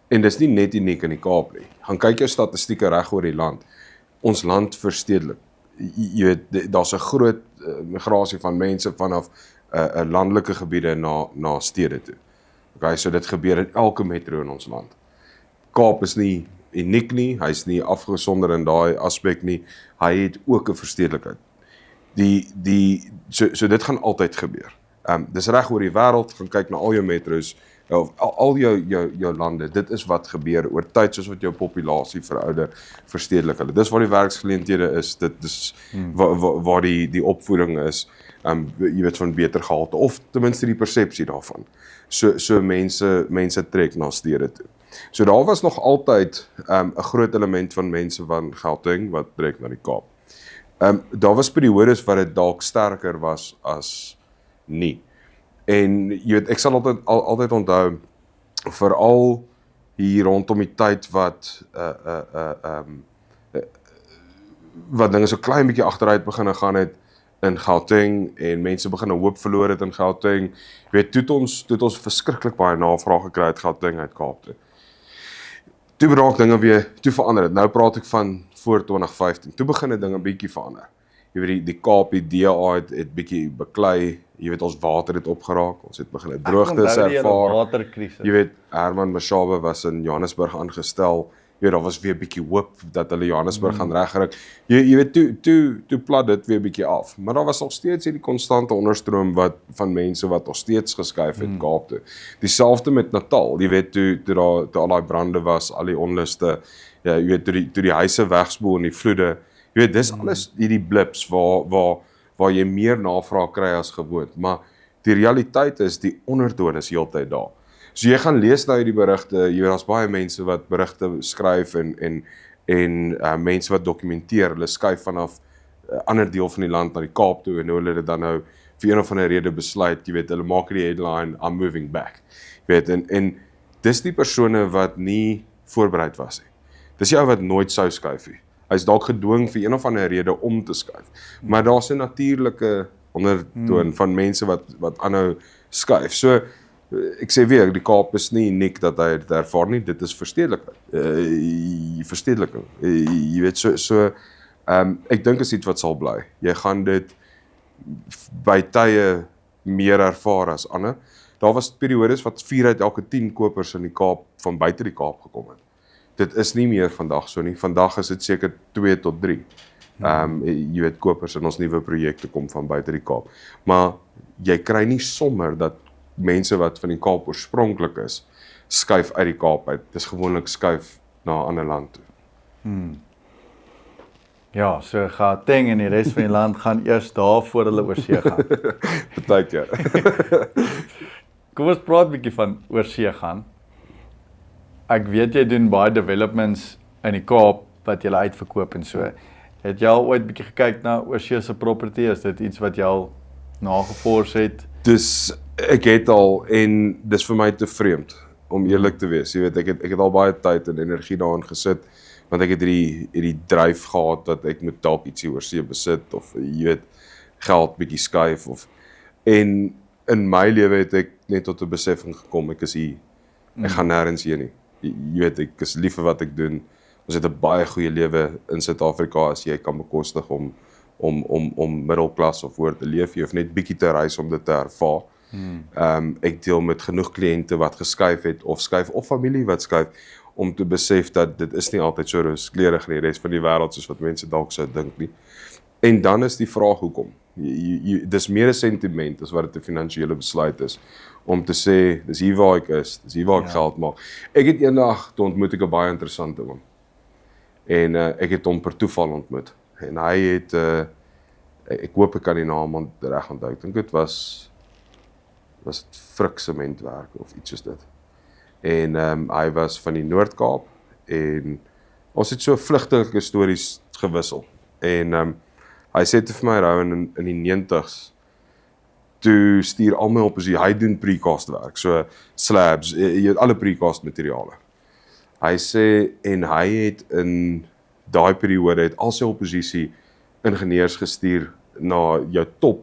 En dis nie net uniek in die Kaap nie. Gaan kyk jou statistieke reg oor die land. Ons land verstedelik. Jy weet, daar's 'n groot migrasie van mense vanaf landelike gebiede na stede toe. Okay, so dit gebeur in elke metro in ons land. Kaap is nie uniek nie, hy's nie afgesonder in daai aspek nie. Hy het ook 'n verstedelikheid. So dit gaan altyd gebeur. Dis reg oor die wêreld, gaan kyk na al jou metros, of al jou lande. Dit is wat gebeur oor tyd soos wat jou populasie verouder, verstedelik hulle. Dis waar die werksgeleenthede is, dit is waar die opvoeding is, jy weet van beter gehalte of ten minste die persepsie daarvan. So mense trek na stede toe. So daar was nog altyd 'n groot element van mense van Gauteng wat trek na die Kaap. Daar was periodes waar dit dalk sterker was as nie. En jy weet, ek sal altyd onthou, veral hier rondom die tyd wat dinge so klein bietjie agteruit begin gaan het in Gauteng en mense begin hoop verloor het in Gauteng. Jy weet, toe het ons verskriklik baie navraag gekry uit Gauteng uit Kaap toe. Toe raak dinge weer, toe verander het. Nou praat ek van voor 2015. Toe begin dit dinge bietjie verander. Jy weet, die Kaap, die DA het bietjie beklei, jy weet, ons water het opgeraak, ons het begin droogtes ervaar. Jy weet, Herman Mashaba was in Johannesburg aangestel, jy weet, daar was weer bietjie hoop dat hulle Johannesburg gaan regkry. Jy weet, toe plat dit weer bietjie af. Maar daar was nog steeds hierdie konstante onderstroom van mense wat nog steeds geskuif het Kaap toe. Dieselfde met Natal, jy weet, toe al daai brande was, al die onluste, ja, jy weet, toe die huise wegspoel en die vloede. Jy weet, dis alles hierdie blips waar jy meer navraag kry as gewoond, maar die realiteit is, die ondertoon is heeltyd daar. So jy gaan lees nou die berigte, jy weet, daar's baie mense wat berigte skryf en mense wat dokumenteer, hulle skuif vanaf 'n ander deel van die land na die Kaap toe en hoe hulle dit dan nou vir een of ander rede besluit, jy weet, hulle maak die headline, I'm moving back. Jy weet, en dis die persone wat nie voorbereid was nie. Dis die ou wat nooit sou skuif nie. Hy's dalk gedwing vir een of ander rede om te skuif. Maar daar's 'n natuurlike ondertoon van mense wat aanhou skuif. So ek sê weer, die Kaap is nie uniek dat hy dit ervaar nie, dit is verstedeliking. Jy weet, so ek dink is iets wat sal bly. Jy gaan dit by tye meer ervaar as ander. Daar was periodes wat 4 uit elke 10 kopers in die Kaap van buite die Kaap gekom het. Dit is nie meer vandag so nie. Vandag is dit seker 2 tot 3. Jy weet, kopers in ons nuwe projekte kom van buite die Kaap. Maar jy kry nie sommer dat mense wat van die Kaap oorspronklik is, skuif uit die Kaap uit. Dis gewoonlik skuif na 'n ander land toe. Ja, so Gauteng en die res van die land gaan eers daar voor hulle oorsee gaan. Partykeer. Kom ons praat 'n bietjie van oorsee gaan. Ek weet jy doen baie developments in die Kaap wat jy uitverkoop en so. Het jy al ooit bietjie gekyk na oorsee se property? Is dit iets wat jy al nagevors het? Dus ek het al en dis vir my te vreemd om eerlik te wees. Jy weet ek het al baie tyd en energie daarin gesit want ek het hierdie dryf gehad dat ek moet dalk ietsie oorsee besit of jy weet geld bietjie skuif of en in my lewe het ek net tot 'n besefing gekom ek is hier. Ek gaan nêrens heen nie. Jy weet ek is lief vir wat ek doen. Ons het 'n baie goeie lewe in Suid-Afrika as jy kan bekostig om middelklas of hoër te leef, jy hoef net bietjie te reis om dit te ervaar. Ek deel met genoeg kliënte wat geskuif het of skuif of familie wat skuif om te besef dat dit is nie altyd so rooskleurig in die res van die wêreld soos wat mense dalk sou dink nie. En dan is die vraag hoekom. Dis meer 'n sentiment as wat dit 'n finansiële besluit is om te sê dis hier waar ek is, dis hier waar ek geld maak. Ek het eendag ontmoet ek 'n baie interessante man. En ek het hom per toeval ontmoet. En hy het ek hoop ek kan die naam reg onthou. Ek dink dit was dit Frik sementwerk of iets soos dit. En hy was van die Noord-Kaap en ons het so vlugtelike stories gewissel. En hy sê te vir my in die 90s toe stuur al my oppositie, hy doen precast werk, so slabs, jy het alle precast materiale. Hy sê en hy het in daai periode het al sy oppositie ingenieurs gestuur na jou top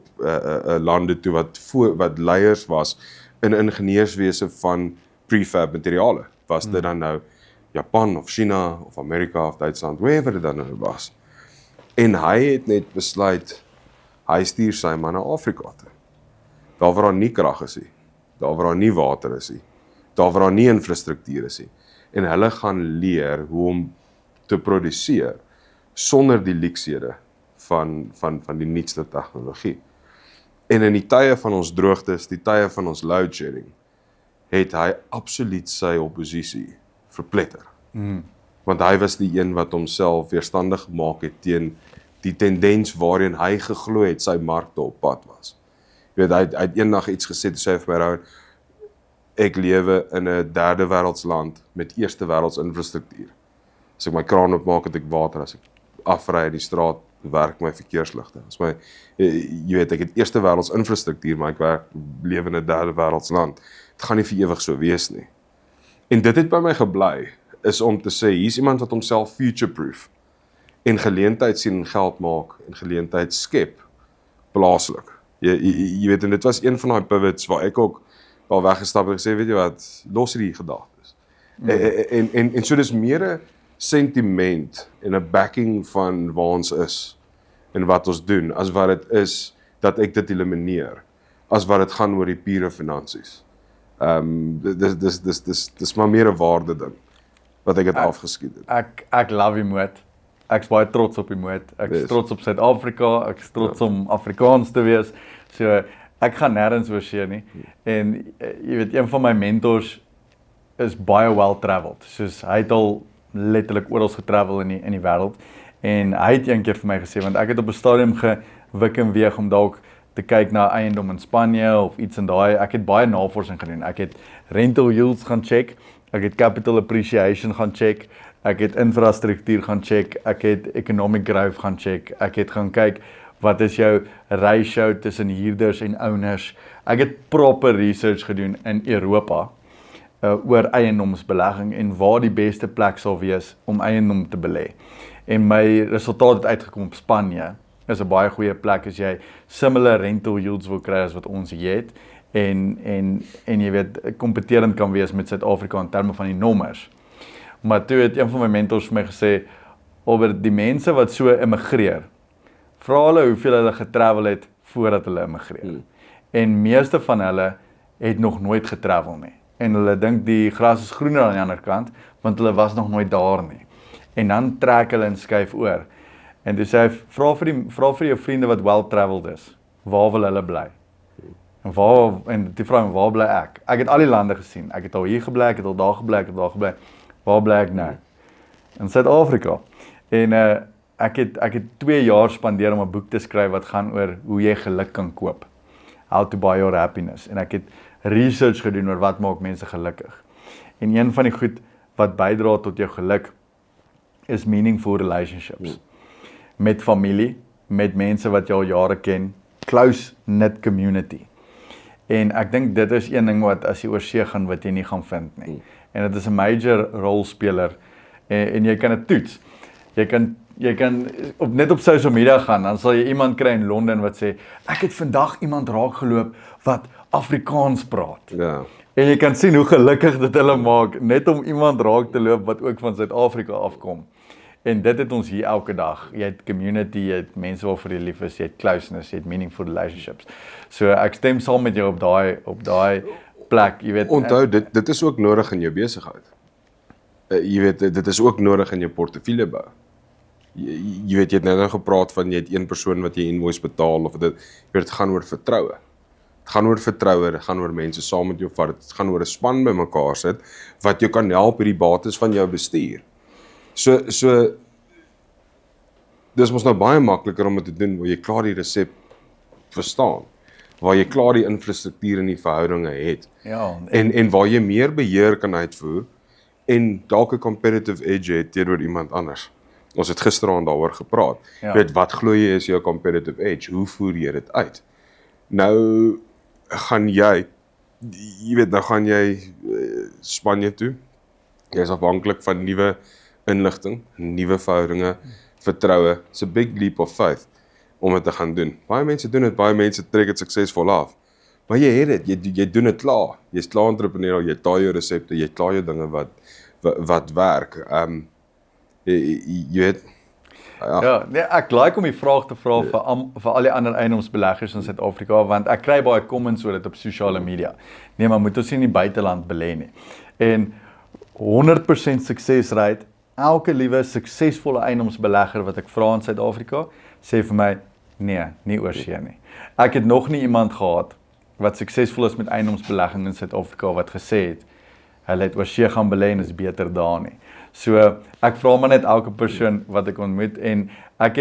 lande toe wat leiers was in ingenieurswese van prefab materiale. Was dit dan nou Japan of China of Amerika of Duitsland, wherever dit dan nou was. En hy het net besluit, hy stuur sy man na Afrika toe. Daar waar daar nie krag is nie, daar waar daar nie water is nie, daar waar daar nie infrastruktuur is nie. En hulle gaan leer hoe om te produseer sonder die luuksede van die nuutste tegnologie. En in die tye van ons droogtes, die tye van ons load shedding, het hy absoluut sy oppositie verpletter. Want hy was die een wat homself weerstandig gemaak het teen die tendens waarin hy geglo het sy markte op pad was. Jy weet, hy het eendag iets gesê, toe sê hy vir my, ek lewe in 'n derde wêreldsland met eerste wêrelds infrastruktuur. As ek my kraan opmaak, het ek water, as ek afry in die straat, werk my verkeersligte. Jy weet, ek het eerste wêrelds infrastruktuur, maar ek lewe in 'n derde wêreldsland. Dit gaan nie vir ewig so wees nie. En dit het by my gebly, is om te sê, hier's iemand wat homself future-proof en geleentheid sien en geld maak en geleentheid skep plaaslik. Jy weet, en dit was een van daai pivots waar ek ook al weggestap en gesê, weet jy wat, los hierdie gedagtes. En so dis meer 'n sentiment en 'n backing van waar ons is en wat ons doen, as wat dit is dat ek dit elimineer, as wat dit gaan oor die pure finansies. Dis maar meer 'n waarde ding wat ek het afgeskiet het. Ek love die moed. Ek's baie trots op die moed. Ek is trots op Suid-Afrika, ek is trots om Afrikaans te wees. So ek gaan nêrens oorsee nie. En jy weet, een van my mentors is baie well-traveled. Soos hy het al letterlik oral getravel in die wêreld. En hy het een keer vir my gesê, want ek het op 'n stadium gewik en weeg om dalk te kyk na eiendom in Spanje of iets in daai. Ek het baie navorsing gedoen. Ek het rental yields gaan check. Ek het capital appreciation gaan check, ek het infrastruktuur gaan check, ek het economic growth gaan check, ek het gaan kyk wat is jou ratio tussen huurders en owners. Ek het proper research gedoen in Europa oor eiendomsbelegging en waar die beste plek sal wees om eiendom te belê. En my resultaat het uitgekom op Spanje. Is 'n baie goeie plek as jy similar rental yields wil kry as wat ons hier het. En jy weet, kompeterend kan wees met Suid-Afrika in terme van die nommers. Maar toe het een van my mentors vir my gesê, oor die mense wat so immigreer, vra hulle hoeveel hulle getravel het voordat hulle immigreer. En meeste van hulle het nog nooit getravel nie. En hulle dink die gras is groener aan die ander kant, want hulle was nog nooit daar nie. En dan trek hulle en skuif oor. En toe sê hy, vra vir jou vriende wat well-traveled is, waar wil hulle bly? En die vra my, waar bly ek? Ek het al die lande gesien. Ek het al hier gebly, ek het al daar gebly, ek het daar gebly. Waar bly ek nou? In Suid-Afrika. En ek het 2 jaar spandeer om 'n boek te skryf wat gaan oor hoe jy geluk kan koop. How to buy your happiness. En ek het research gedoen oor wat maak mense gelukkig. En een van die goed wat bydra tot jou geluk is meaningful relationships. Met familie, met mense wat jy al jare ken, close-knit community. En ek dink dit is een ding wat as jy oor see gaan wat jy nie gaan vind nie. En dit is 'n major rolspeler en jy kan dit toets. Jy kan net op social media gaan, dan sal jy iemand kry in Londen wat sê, ek het vandag iemand raakgeloop wat Afrikaans praat. Ja. En jy kan sien hoe gelukkig dit hulle maak, net om iemand raak te loop wat ook van Suid-Afrika afkom. En dit het ons hier elke dag. Jy het community, jy het mense waarvoor jy lief is, jy het closeness, jy het meaningful relationships. So ek stem saam met jou op daai plek, jy weet. Onthou, dit is ook nodig in jou besigheid. Jy weet, dit is ook nodig in jou portefeulje bou. Jy weet, jy het nou gepraat van jy het een persoon wat jy invoice betaal, of dit gaan oor vertroue. Het gaan oor vertroue, dit gaan oor mense saam met jou vat, dit gaan oor 'n span bymekaar sit, wat jou kan help by die bates van jou bestuur. So, dis mos nou baie makliker om dit te doen, waar jy klaar die resep verstaan, waar jy klaar die infrastruktuur en die verhoudinge het, Ja, en waar jy meer beheer kan uitvoer, en dalk 'n competitive edge het teenoor iemand anders. Ons het gisteraand daaroor gepraat. Ja. Weet, wat glo jy is jou competitive edge? Hoe voer jy dit uit? Nou gaan jy weet, nou gaan jy Spanje toe. Jy is afhanklik van nuwe inligting, nuwe verhoudinge, vertroue. It's a big leap of faith om dit te gaan doen. Baie mense doen dit, baie mense trek dit suksesvol af. Maar jy het dit, jy doen dit klaar. Jy's klaar entrepreneur, jy het jou resepte, jy het klaar jou dinge wat werk. Jy weet, Ja, nee, ek like om die vraag te vra vir al die ander eiendomsbeleggers in Suid-Afrika, want ek kry baie comments oor dit op sosiale media. Nee, maar moet ons nie in die buiteland belê nie. En 100% suksesrate, elke liewe suksesvolle eiendomsbelegger wat ek vra in Suid-Afrika, sê vir my, nee, nie oor see nie. Ek het nog nie iemand gehad wat suksesvol is met eiendomsbelegging in Suid-Afrika wat gesê het, hulle het oor see gaan belê en is beter daar nie. So, ek vra maar net elke persoon wat ek ontmoet en ek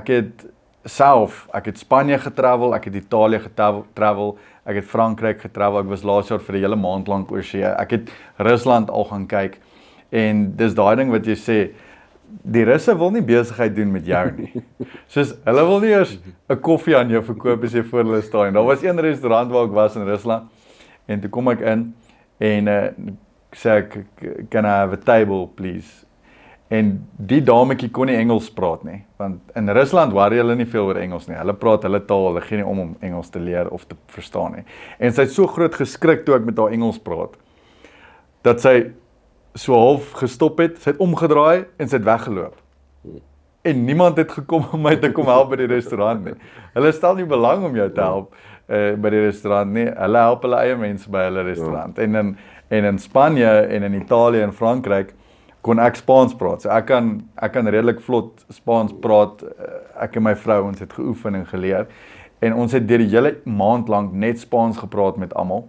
het Spanje getravel, ek het Italië getravel, ek het Frankryk getravel, ek was laas jaar vir 'n hele maand lank oor see, ek het Rusland al gaan kyk en dis daai ding wat jy sê, die Russe wil nie besigheid doen met jou nie. Soos, hulle wil nie eers 'n koffie aan jou verkoop as jy voor hulle staan. Daar was een restaurant waar ek was in Rusland en toe kom ek in en sê ek, can I have a table please? En die dametjie kon nie Engels praat nie, want in Rusland worry hulle nie veel oor Engels nie. Hulle praat hulle taal, hulle gee nie om Engels te leer of te verstaan nie. En sy het so groot geskrik toe ek met haar Engels praat, dat sy so half gestop het, sy het omgedraai en sy het weggeloop. En niemand het gekom om my te kom help by die restaurant nie. Hulle stel nie belang om jou te help by die restaurant nie. Hulle help hulle eie mense by hulle restaurant. En in Spanje en in Italië en Frankryk kon ek Spaans praat. So ek kan redelik vlot Spaans praat. Ek en my vrou, ons het geoefen en geleer. En ons het deur die hele maand lank net Spaans gepraat met almal.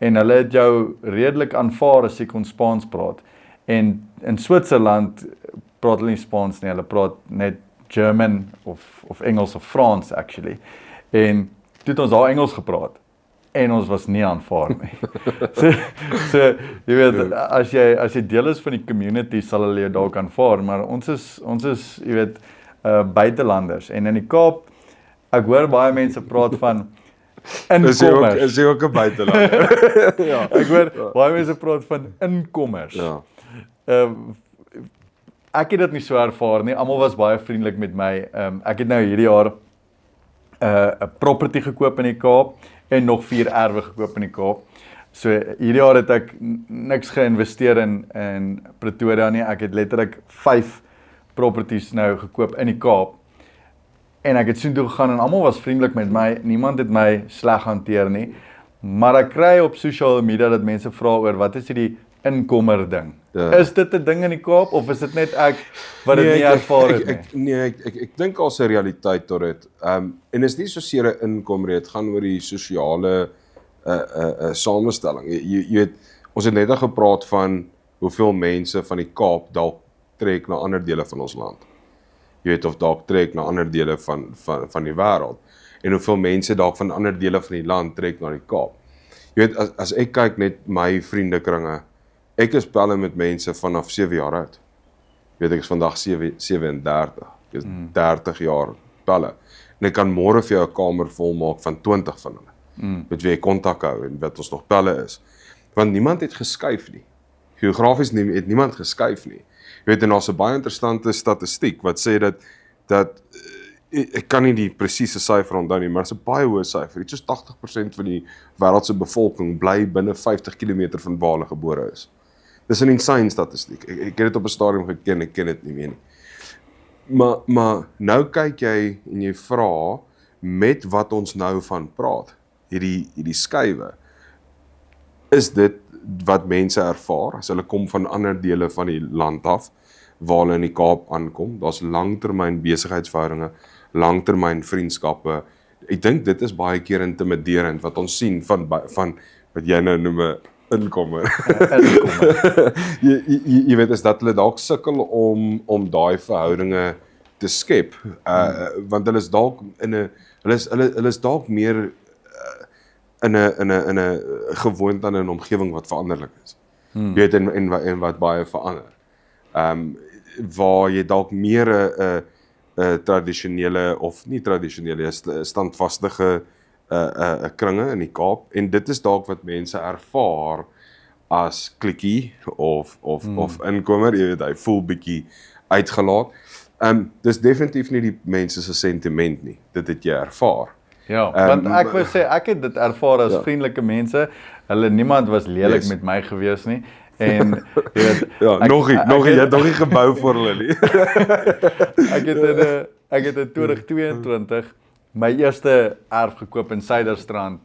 En hulle het jou redelik aanvaar as jy kon Spaans praat. En in Switserland praat hulle nie Spaans nie, hulle praat net German of Engels of Frans actually. En toe het ons daar Engels gepraat. En ons was nie aanvaar nie. so jy weet, as jy deel is van die community, sal hulle jou dalk aanvaar, maar ons is jy weet, buitelanders. En in die Kaap, ek hoor baie mense praat van inkommers. Is jy ook 'n buitelander? Ja. Ek hoor baie mense praat van inkommers. Ja. Ek het dit nie so ervaar nie. Almal was baie vriendelik met my. Ek het nou hierdie jaar 'n property gekoop in die Kaap en nog 4 erwe gekoop in die Kaap. So hierdie jaar het ek niks geïnvesteer in Pretoria nie. Ek het letterlik 5 properties nou gekoop in die Kaap. En ek het soontoe gegaan en almal was vriendelik met my. Niemand het my sleg hanteer nie. Maar ek kry op social media dat mense vra oor wat is die inkomer ding. Ja. Is dit 'n ding in die Kaap of is dit net ek wat dit nie ervaar het nie? Ek dink als 'n realiteit tot dit. En is nie soseer 'n inkomer, dit gaan oor die sosiale samestelling. Jy weet, ons het net al gepraat van hoeveel mense van die Kaap dalk trek na ander dele van ons land. Jy weet, of dalk trek na ander dele van die wêreld. En hoeveel mense dalk van ander dele van die land trek na die Kaap. Jy weet, as ek kyk net my vriendekringe, ek is belle met mense vanaf 7 jaar oud. Jy weet, ek is vandag 37, ek is 30 jaar belle. En ek kan môre vir jou 'n kamer vol maak van 20 van hulle. Met wie ek kontak hou en wat ons nog belle is. Want niemand het geskuif nie. Geografies het niemand geskuif nie. Jy weet, en daar's 'n baie interessante statistiek wat sê dat ek kan nie die presiese syfer onthou nie, maar dit is 'n baie hoë syfer. Iets soos 80% van die wêreld se bevolking bly binne 50 km van waar hulle gebore is. Dis 'n insane statistiek. Ek het dit op 'n stadium geken, ek ken dit nie meer nie. Maar nou kyk jy en jy vra met wat ons nou van praat, hierdie skuwe. Is dit wat mense ervaar as hulle kom van ander dele van die land af waar hulle in die Kaap aankom? Daar's langtermyn besigheidsverhoudinge, langtermyn vriendskappe. Ek dink dit is baie keer intimiderend wat ons sien van wat jy nou noem 'n inkomer. jy weet, is dat hulle dalk sukkel om daai verhoudinge te skep, want hulle is dalk hulle is dalk meer in 'n gewoond aan 'n omgewing wat veranderlik is. Jy weet, en wat baie verander. Waar jy dalk meer 'n tradisionele of nie tradisionele standvastige kringe in die Kaap, en dit is dalk wat mense ervaar as klikkie of inkomer, jy weet, hy voel bietjie uitgelaat. Dis definitief nie die mense se sentiment nie, dit het jy ervaar. Ja, want ek wil sê, ek het dit ervaar as vriendelike mense, niemand was lelik met my gewees nie, en jy weet, jy het nog nie gebou vir hulle nie. Ek het in 2022 my eerste erf gekoop in Suiderstrand,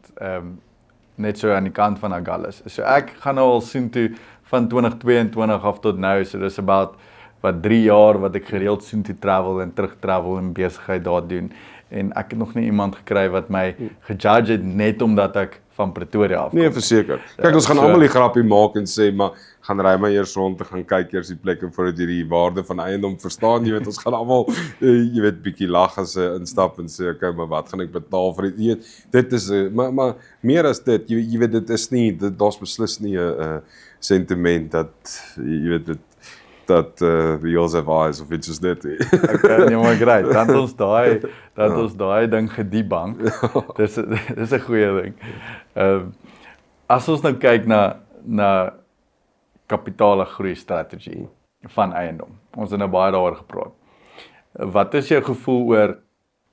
net so aan die kant van Agulhas. So ek gaan nou al soontoe van 2022 af tot nou, so dis about 3 jaar wat ek gereeld soontoe travel en terug travel en besigheid daar doen. En ek het nog nie iemand gekry wat my gejudge het net omdat ek van Pretoria afkom. Nee, verseker. Kyk, ons gaan almal die grappie maak en sê, maar gaan ry maar eers rond te gaan kyk eers die plekke voordat jy die waarde van eiendom verstaan. Jy weet, ons gaan almal jy weet bietjie lag as instap en sê, okay, maar wat gaan ek betaal vir dit? Jy weet, dit is maar meer as dit. Jy weet, dit is nie, daar's beslis nie 'n sentiment dat jy weet dat wheels have eyes of iets soos dit. Okay, nee, maar great. Dan het ons daai ding gedebunk. Dis 'n goeie ding. As ons nou kyk na kapitale groei strategie van eiendom. Ons het nou baie daaroor gepraat. Wat is jou gevoel oor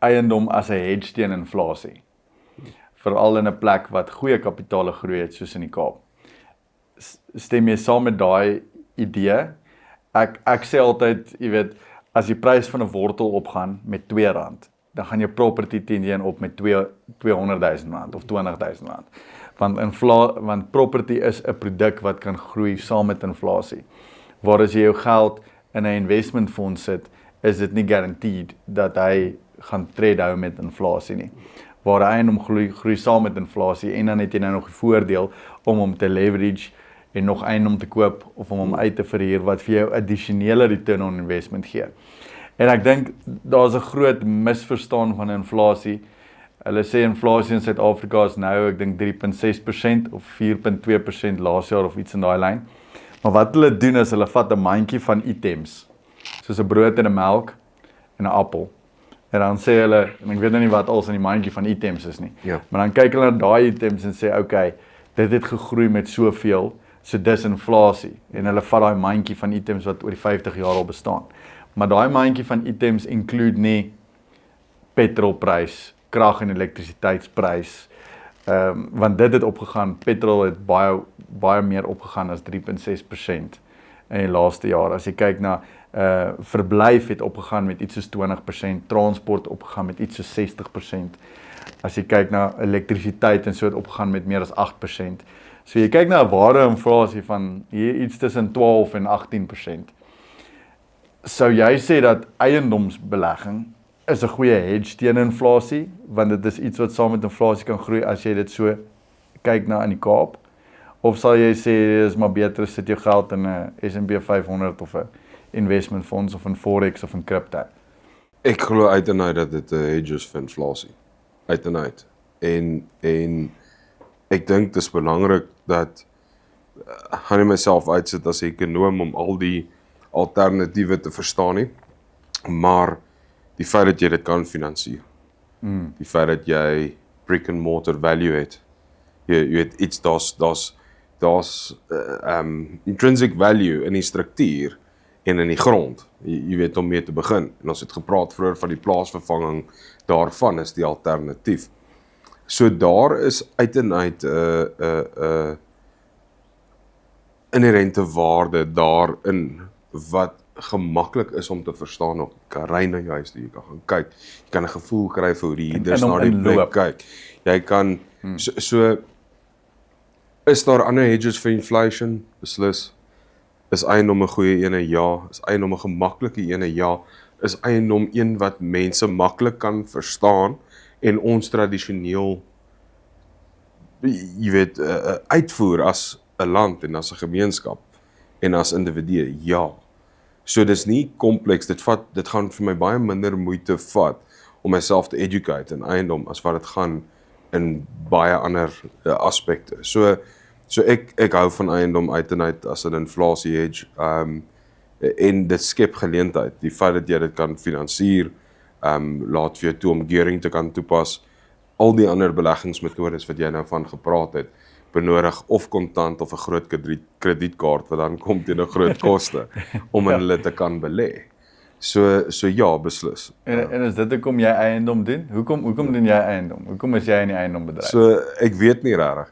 eiendom as 'n hedge teen inflasie? Veral in 'n plek wat goeie kapitale groei het soos in die Kaap. Stem jy saam met daai idee? Ek sê altyd, jy weet, as die prys van 'n wortel opgaan met R2, dan gaan jou property teen op met R200,000 of R20,000. Want property is 'n produk wat kan groei saam met inflasie. Waar as jy jou geld in 'n investmentfonds sit, is dit nie guaranteed dat hy gaan tred hou met inflasie nie. Waar eiendom groei saam met inflasie, en dan het jy nou nog die voordeel om hom te leverage en nog eiendom te koop of om hom uit te verhuur wat vir jou addisionele return on investment gee. En ek dink daar's 'n groot misverstaan van inflasie. Hulle sê inflasie in Suid-Afrika is nou, ek dink 3.6% of 4.2% laas jaar of iets in daai lyn. Maar wat hulle doen is hulle vat 'n mandjie van items, soos 'n brood en 'n melk en 'n appel. En dan sê hulle, en ek weet nou nie wat als in die mandjie van items is nie. Ja. Maar dan kyk hulle na daai items en sê, okay, dit het gegroei met soveel, so dis inflasie. En hulle vat daai mandjie van items wat oor die 50 jaar al bestaan. Maar daai mandjie van items include nie petrolprys, krag en elektrisiteitsprys, want dit het opgegaan, petrol het baie meer opgegaan as 3.6% in die laaste jaar. As jy kyk na verblyf het opgegaan met iets soos 20%, transport opgegaan met iets soos 60%. As jy kyk na elektrisiteit en so het opgegaan met meer as 8%. So jy kyk na 'n ware inflasie van hier iets tussen 12 en 18%. Sou jy sê dat eiendomsbelegging is 'n goeie hedge teen inflasie, want dit is iets wat saam met inflasie kan groei as jy dit so kyk na in die Kaap? Of sal jy sê is maar beter sit jou geld in 'n S&P 500 of 'n investment fonds of 'n forex of 'n crypto? Ek glo uit en uit dat dit 'n hedge is vir inflasie. Uit en uit. En ek dink dit is belangrik dat gaan ek myself uitsit as ekonom om al die alternatiewe te verstaan nie, maar die feit dat jy dit kan finansier, die feit dat jy brick and mortar value het, jy weet iets daar's intrinsic value in die struktuur en in die grond, jy weet om mee te begin, en ons het gepraat vroeër van die plaasvervanging daarvan is die alternatief. So daar is uit en uit inherente waarde daarin wat gemaklik is om te daar kan ry na jou huis toe, jy kan gaan kyk, jy kan 'n gevoel kry vir hoe die huurders na die plek kyk. Jy kan so is daar ander hedges vir inflation? Beslis. Is eiendom 'n goeie ene? Ja. Is eiendom 'n gemaklike ene? Ja. Is eiendom een wat mense maklik kan verstaan en ons tradisioneel jy weet uitvoer as 'n land en as 'n gemeenskap en as individue? Ja. So dis nie kompleks, dit gaan vir my baie minder moeite vat om myself te educate in eiendom as wat dit gaan in baie ander aspekte. So ek hou van eiendom uit en uit as 'n inflasie hedge, en dit skep geleentheid. Die feit dat jy dit kan finansier, laat vir jou toe om gearing te kan toepas. Al die ander beleggingsmetodes wat jy nou van gepraat het, benodig of kontant of 'n groot kredietkaart wat dan kom teen 'n groot koste om in hulle te kan belê. So ja, beslis. En is dit hoekom jy eiendom doen? Hoekom doen jy eiendom? Hoekom is jy in die eiendombedryf? So ek weet nie regtig.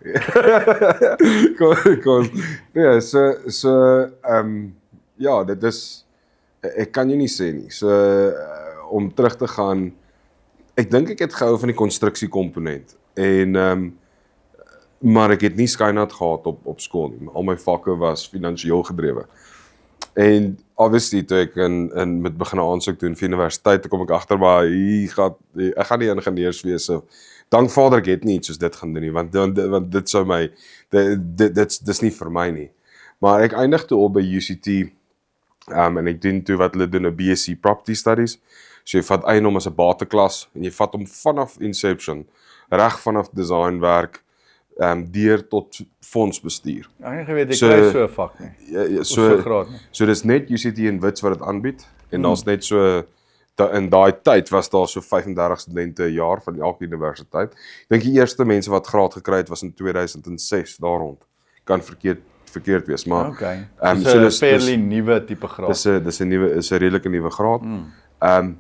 Ja, dit is ek kan jou nie sê nie. So om terug te gaan, ek dink ek het gehou van die konstruksiekomponent en maar ek het nie skynat gehad op skool nie. Al my vakke was finansiëel gedrewe. En obviously toe ek in met begin aansoek doen vir universiteit, toe kom ek agter maar ek gaan nie ingenieurs wees. So, dank Vader ek het nie iets soos dit gaan doen nie, want dit sou my dis nie vir my nie. Maar ek eindig toe op by UCT en ek doen toe wat hulle doen 'n BSc Property Studies. So jy vat eiendom as 'n bateklas en jy vat hom vanaf inception, reg vanaf designwerk deur tot fondsbestuur. Ek weet ek kry so 'n vak nie. So dis net UCT en Wits wat dit aanbied en daar's net so in daai tyd was daar so 35 studente 'n jaar van elke universiteit. Ek dink die eerste mense wat graad gekry het was in 2006 daar rond. Kan verkeerd wees, maar okay. So dis 'n fairly nuwe tipe graad. Dis 'n redelike nuwe graad.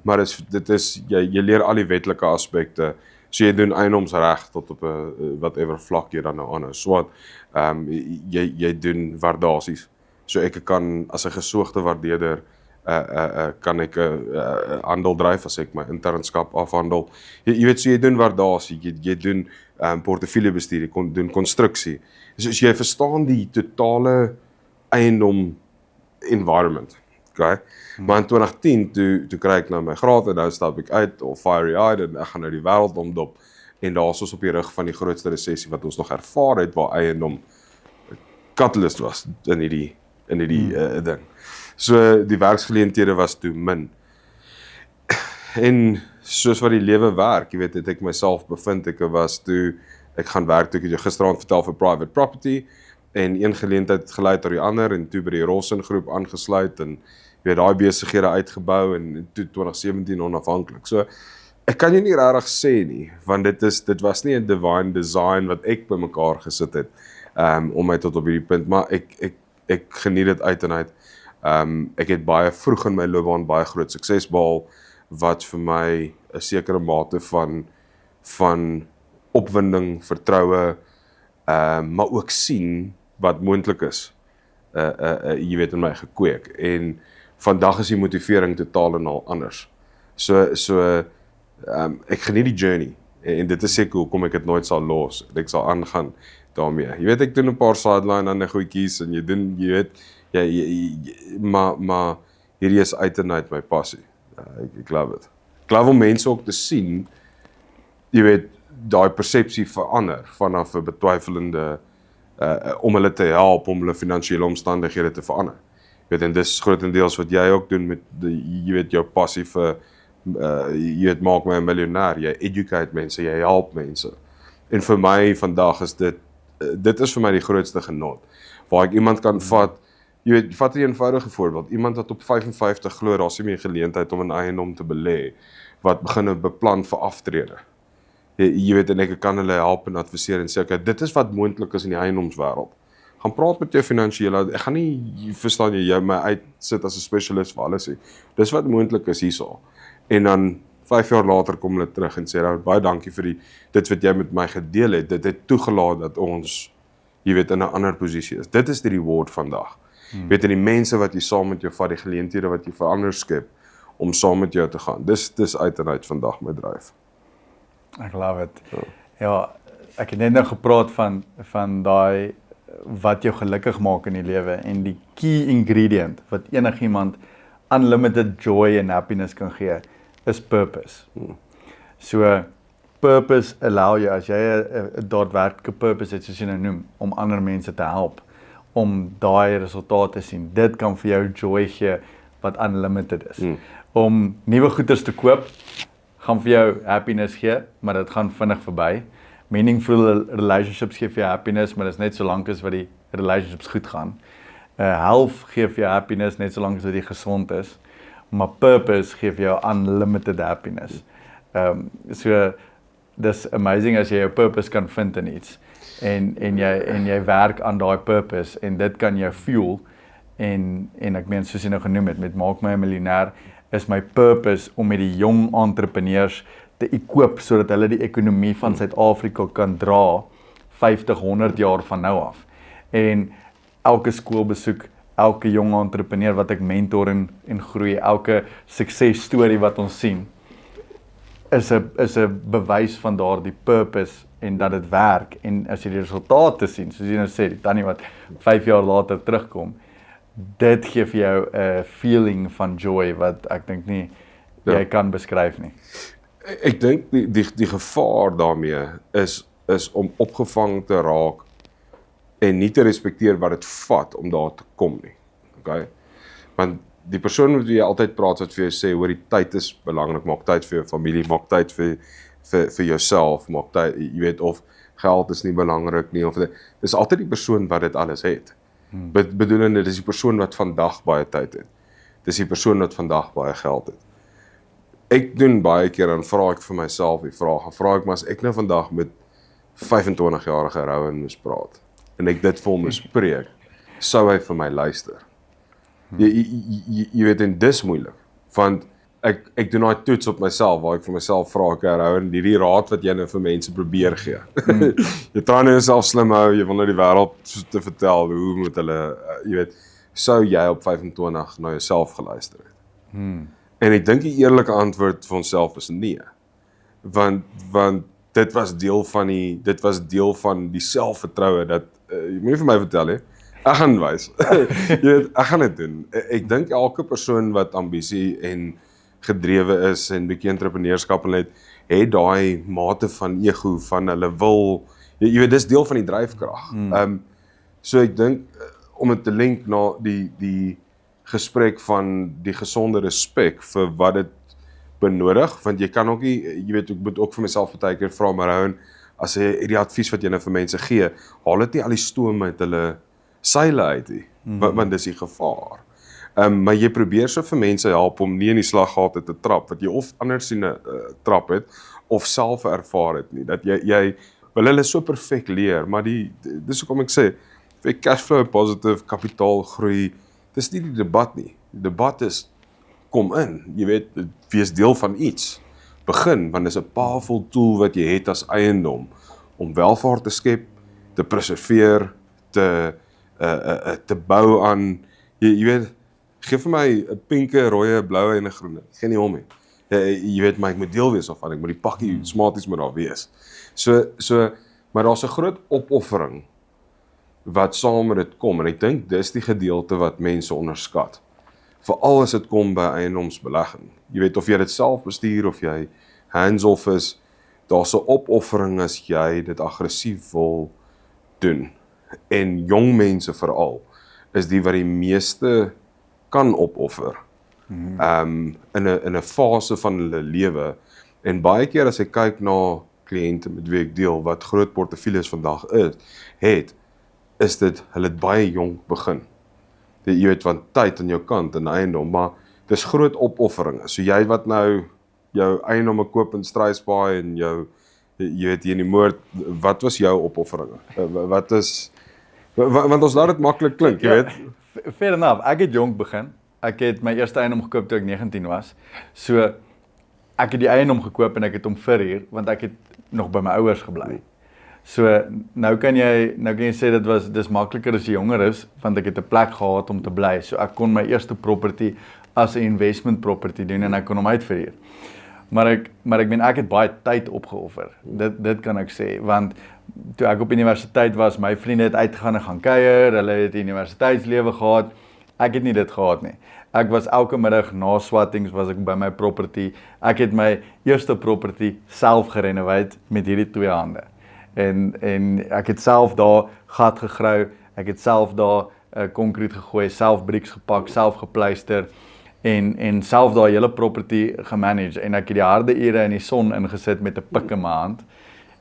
Maar dit is jy leer al die wetlike aspekte. So jy doen eiendomsreg tot op 'n whatever vlak jy dan nou aanhou. So jy doen waardasies. So ek kan as 'n gesoogde waardeerder kan ek 'n handel dryf as ek my internskap afhandel. Jy weet so jy doen waardasie, jy doen portefeuljebestuur, jy doen konstruksie. So jy verstaan die totale eiendom environment. Okay? Maar in 2010 toe kry ek nou my graad en nou stap ek uit of fiery-eyed en ek gaan nou die wêreld omdop en daar's ons op die rug van die grootste resessie wat ons nog ervaar het waar eiendom catalyst was in hierdie ding. So die werksgeleenthede was toe min. En soos wat die lewe werk, jy weet, het ek myself bevind, ek gaan werk toe ek jou gisteraand vertel vir private property en een geleentheid het gelei tot die ander en toe by die Rossen groep aangesluit en jy weet daai besighede uitgebou en toe 2017 onafhanklik. So ek kan jou nie regtig sê nie, want dit was nie 'n divine design wat ek bymekaar gesit het om my tot op hierdie punt, maar ek geniet dit uit en uit. Ek het baie vroeg in my loopbaan baie groot sukses behaal wat vir my 'n sekere mate van opwinding, vertroue, maar ook sien wat moontlik is. Jy weet in my gekweek en vandag is die motivering totaal en al anders. So ek geniet die journey en dit is seker hoekom ek dit nooit sal los. Ek sal aangaan daarmee. Jy weet ek doen 'n paar sideline ander goedjies en jy doen jy weet maar hierdie is uit en uit my passie. Ek love it. Ek love om mense ook te sien, jy weet, daai persepsie verander vanaf 'n betwyfelende om hulle te help om hulle finansiële omstandighede te verander. Jy weet, en dis grootendeels wat jy ook doen met jy weet jou passie vir jy weet maak my 'n miljonair, jy educate mense, jy help mense. En vir my vandag is dit is vir my die grootste genot, waar ek iemand kan vat, jy weet, vat 'n eenvoudige voorbeeld, iemand wat op 55 glo, daar's nie meer geleentheid om in eiendom te belê, wat begin beplan vir aftrede. Jy weet, en ek kan hulle help en adviseer en sê, okay, dit is wat moontlik is in die eiendomswêreld. Gaan praat met jou finansiële, ek gaan nie, verstaan jy my uitsit as 'n spesialis vir alles nie. Dis wat moontlik is hierso. En dan 5 jaar later kom hulle terug en sê, baie dankie vir dit wat jy met my gedeel het, dit het toegelaat dat ons, jy weet, in 'n ander posisie is. Dit is die reward vandag. Jy weet, en die mense wat jy saam met jou vat, die geleenthede wat jy vir ander skep, om saam met jou te gaan. Dis uit en uit vandag my dryf. Ek love it. Ja, ek het net nou gepraat van daai wat jou gelukkig maak in die lewe en die key ingredient wat enigiemand unlimited joy and happiness kan gee, is purpose. So, purpose allow jou, as jy 'n daadwerklike purpose het, soos jy nou noem, om ander mense te help, om daai resultate te sien, dit kan vir jou joy gee wat unlimited is. Om nuwe goeders te koop, gaan vir jou happiness gee, maar dit gaan vinnig verby. Meaningful relationships gee vir jou happiness, maar dit is net so lank as wat die relationships goed gaan. Health gee vir jou happiness, net so lank as wat jy gesond is. Maar purpose gee vir jou unlimited happiness. So, dis amazing as jy jou purpose kan vind in iets. En jy werk aan daai purpose, en dit kan jou fuel. En ek meen, soos jy nou genoem het, met Maak My 'n Miljonair, is my purpose om met die jong entrepreneurs te equip, sodat hulle die ekonomie van Suid-Afrika kan dra 50, 100 jaar van nou af. En elke skoolbesoek, elke jong entrepreneur wat ek mentor en groei, elke suksesstorie wat ons sien, is 'n bewys van daardie purpose en dat dit werk. En as jy die resultate sien, soos jy nou sê, die tannie wat 5 jaar later terugkom, dit gee vir jou 'n feeling van joy wat ek dink nie jy kan beskryf nie. Ek dink die gevaar daarmee is om opgevang te raak en nie te respekteer wat dit vat om daar te kom nie. Okay? Want die persoon met wie jy altyd praat wat vir jou sê, hoor, die tyd is belangrik, maak tyd vir jou familie, maak tyd vir jouself, maak tyd, jy weet, of geld is nie belangrik nie, of dis altyd die persoon wat dit alles het. Bedoelende, dis die persoon wat vandag baie tyd het. Dis die persoon wat vandag baie geld het. Ek doen baie keer, dan vra ek vir myself die vraag, vra ek maar as ek nou vandag met 25-jarige Rowan moes praat, en ek dit vir hom moes preek, sou hy vir my luister. Jy weet, en dis moeilik, want ek doen daai toets op myself, waar ek vir myself vra, okay, Rowan, die raad wat jy nou vir mense probeer gee. Jy try nou jouself slim hou, jy wil nou die wêreld te vertel, hoe moet hulle, jy weet, sou jy op 25 na jouself geluister het? En ek dink die eerlike antwoord vir onsself is nee. Want dit was deel van die selfvertroue dat, jy moet nie vir my vertel nie, ek gaan wys. Jy weet, ek gaan dit doen. Ek dink elke persoon wat ambisie en gedrewe is en bietjie entrepreneurskap het daai mate van ego, van hulle wil, jy weet, dis deel van die dryfkrag. So ek dink, om dit te link na die gesprek van die gesonde respek vir wat dit benodig, want jy kan ook nie, jy weet, ek moet ook vir myself partykeer vra, maar as jy die advies wat jy nou vir mense gee, haal dit nie al die stoom uit hulle seile uit nie, want dis die gevaar. Maar jy probeer so vir mense help om nie in die slaggate te trap, wat jy of anders sien trap het, of self ervaar het nie, dat jy wil hulle so perfek leer, maar dis hoekom ek sê, vir cashflow positive, kapitaalgroei, dis nie die debat nie. Die debat is, kom in, jy weet, wees deel van iets. Begin, want dis 'n powerful tool wat jy het as eiendom, om welvaart te skep, te preserveer, te bou aan, jy weet, geef vir my 'n pinke, rooie, bloue en 'n groene, geen nie om nie. Jy weet, maar ek moet deel wees of van, ek moet die pakkie smarties moet daar wees. So, Maar daar's 'n groot opoffering wat saam met dit kom en ek dink dis die gedeelte wat mense onderskat. Veral as dit kom by eiendomsbelegging. Jy weet of jy dit self bestuur of jy hands-off is, daar's 'n opoffering as jy dit aggressief wil doen. En jong mense veral is die wat die meeste kan opoffer. In 'n fase van hulle lewe. En baie keer as ek kyk na kliënte met wie ek deel wat groot portefeuilles vandag is dit hulle het baie jonk begin. Jy weet van tyd aan jou kant en eiendom, maar dis groot opofferinge. So jy wat nou jou eiendomme koop in Struisbaai en jy weet hier in die Moord, wat was jou opofferinge? Wat is want ons laat dit maklik klink, jy weet. Fair enough, ek het jonk begin. Ek het my eerste eiendom gekoop toe ek 19 was. So ek het die eiendom gekoop en ek het hom verhuur want ek het nog by my ouers gebly. So nou kan jy sê dis makliker as jy jonger is want ek het 'n plek gehad om te bly. So ek kon my eerste property as 'n investment property doen en ek kon hom uitverhuur. Maar ek meen ek het baie tyd opgeoffer. Dit kan ek sê want toe ek op universiteit was, my vriende het uitgegaan en gaan kuier, hulle het die universiteitslewe gehad. Ek het nie dit gehad nie. Ek was elke middag na swattings was ek by my property. Ek het my eerste property self gerenoveer met hierdie 2 hande. En ek het self daar gat gegrou, ek het self daar konkriet gegooi, self bricks gepak, self gepleister en self daar hele property gemanage en ek het die harde ure in die son ingesit met 'n pik in my hand.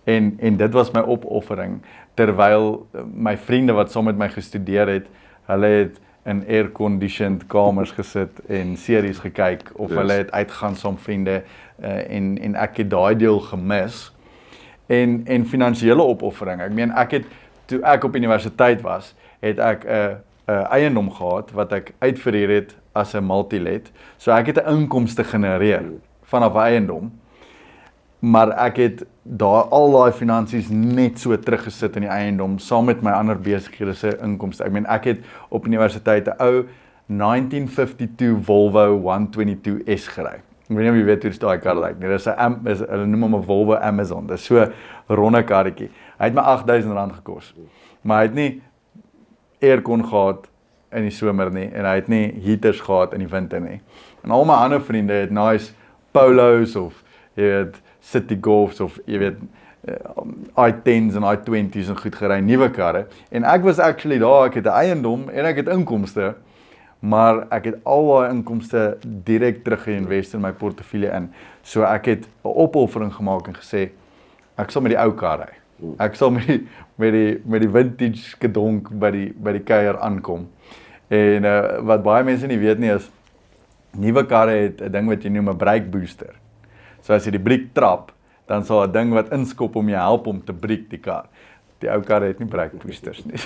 En dit was my opoffering terwyl my vriende wat saam met my gestudeer het, hulle het in air-conditioned kamers gesit en series gekyk of hulle het uitgegaan saam vriende en ek het daai deel gemis. En finansiële opoffering. Ek meen toe ek op universiteit was, het ek 'n eiendom gehad wat ek uitverhuur het as 'n multilet. So ek het 'n inkomste genereer vanaf eiendom. Maar ek het al daai finansies net so teruggesit in die eiendom saam met my ander besighede se inkomste. Ek meen ek het op universiteit 'n ou 1952 Volvo 122S gery. Ek weet nie of jy weet hoe daai kar lyk nie. Hulle noem hom 'n Volvo Amazon. Dis so 'n ronde karretjie. Hy het my R8,000 gekos. Maar hy het nie aircon gehad in die somer nie en hy het nie heaters gehad in die winter nie. En al my ander vriende het nice Polos of jy weet City Golfs of jy weet i10s en i20s en goed gery, nuwe karre. En ek was actually daar, ek het 'n eiendom en ek het inkomste. Maar ek het al daai inkomste direk teruggeïnvesteer in my portefeulje in. So ek het 'n opoffering gemaak en gesê ek sal met die ou kar ry. Ek sal met die vintage gedonk by die kuier aankom. En wat baie mense nie weet nie is nuwe karre het 'n ding wat jy noem 'n brake booster. So as jy die briek trap, dan sal 'n ding wat inskop om jou help om te breek die kar. Die ou karre het nie brake boosters nie.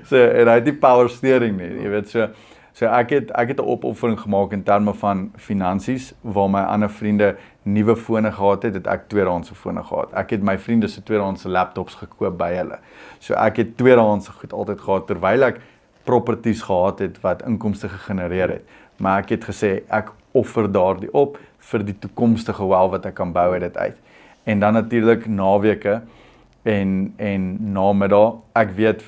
So en hy het nie power steering nie. Jy weet so ek het 'n opoffering gemaak in terme van finansies waar my ander vriende nuwe fone gehad het ek tweedehandse fone gehad. Ek het my vriende se tweedehandse laptops gekoop by hulle. So ek het tweedehandse goed altyd gehad terwyl ek properties gehad het wat inkomste gegenereer het. Maar ek het gesê ek offer daardie op vir die toekomstige wealth wat ek kan bou uit dit uit. En dan natuurlik naweke en namiddag, ek weet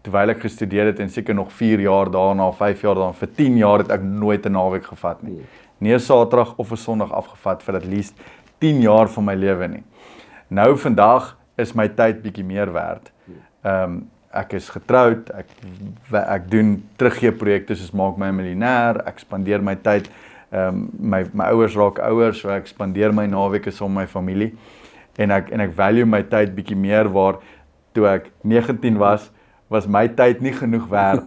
terwyl ek gestudeer het en seker nog 4 jaar daarna, 5 jaar daarna, vir 10 jaar het ek nooit 'n naweek gevat nie. Nie 'n Saterdag of 'n Sondag afgevat vir at least 10 jaar van my lewe nie. Nou vandag is my tyd bietjie meer werd. Ek is getroud, ek doen teruggee projekte soos Maak My 'n Miljonair, ek spandeer my tyd, my ouers raak ouer, so ek spandeer my naweke saam met my familie. En ek value my tyd bietjie meer waar toe ek 19 was my tyd nie genoeg werd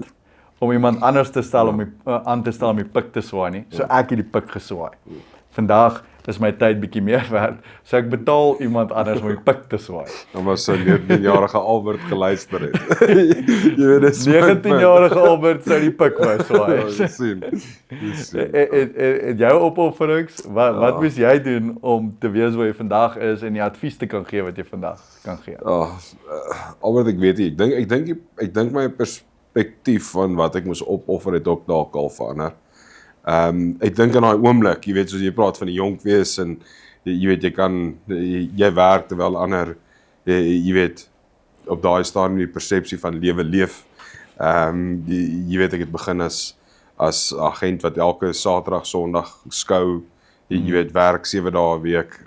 om iemand anders te stel aan te stel om die pik te swaai nie. So ek het die pik geswaai. Vandag is my tyd bietjie meer werd, so ek betaal iemand anders om die pik te swaai. Dan was so 19-jarige Albert geluister het. Jy weet dis 19-jarige Albert sou die pik wou swaai. Jy sien. Het jou opofferings, wat moes jy doen om te weet waar jy vandag is en die advies te kan gee wat jy vandag kan gee? Albert, ek weet nie, ek dink my perspektief van wat ek moes opoffer het ook dalk al verander. Ek dink in daai oomblik, jy weet soos jy praat van die jonk wees en jy weet jy werk terwyl ander Jy weet, op daai stadium die persepsie van lewe leef. Jy weet, ek het begin as agent wat elke Saterdag, Sondag skou, jy weet, werk 7 dae 'n week.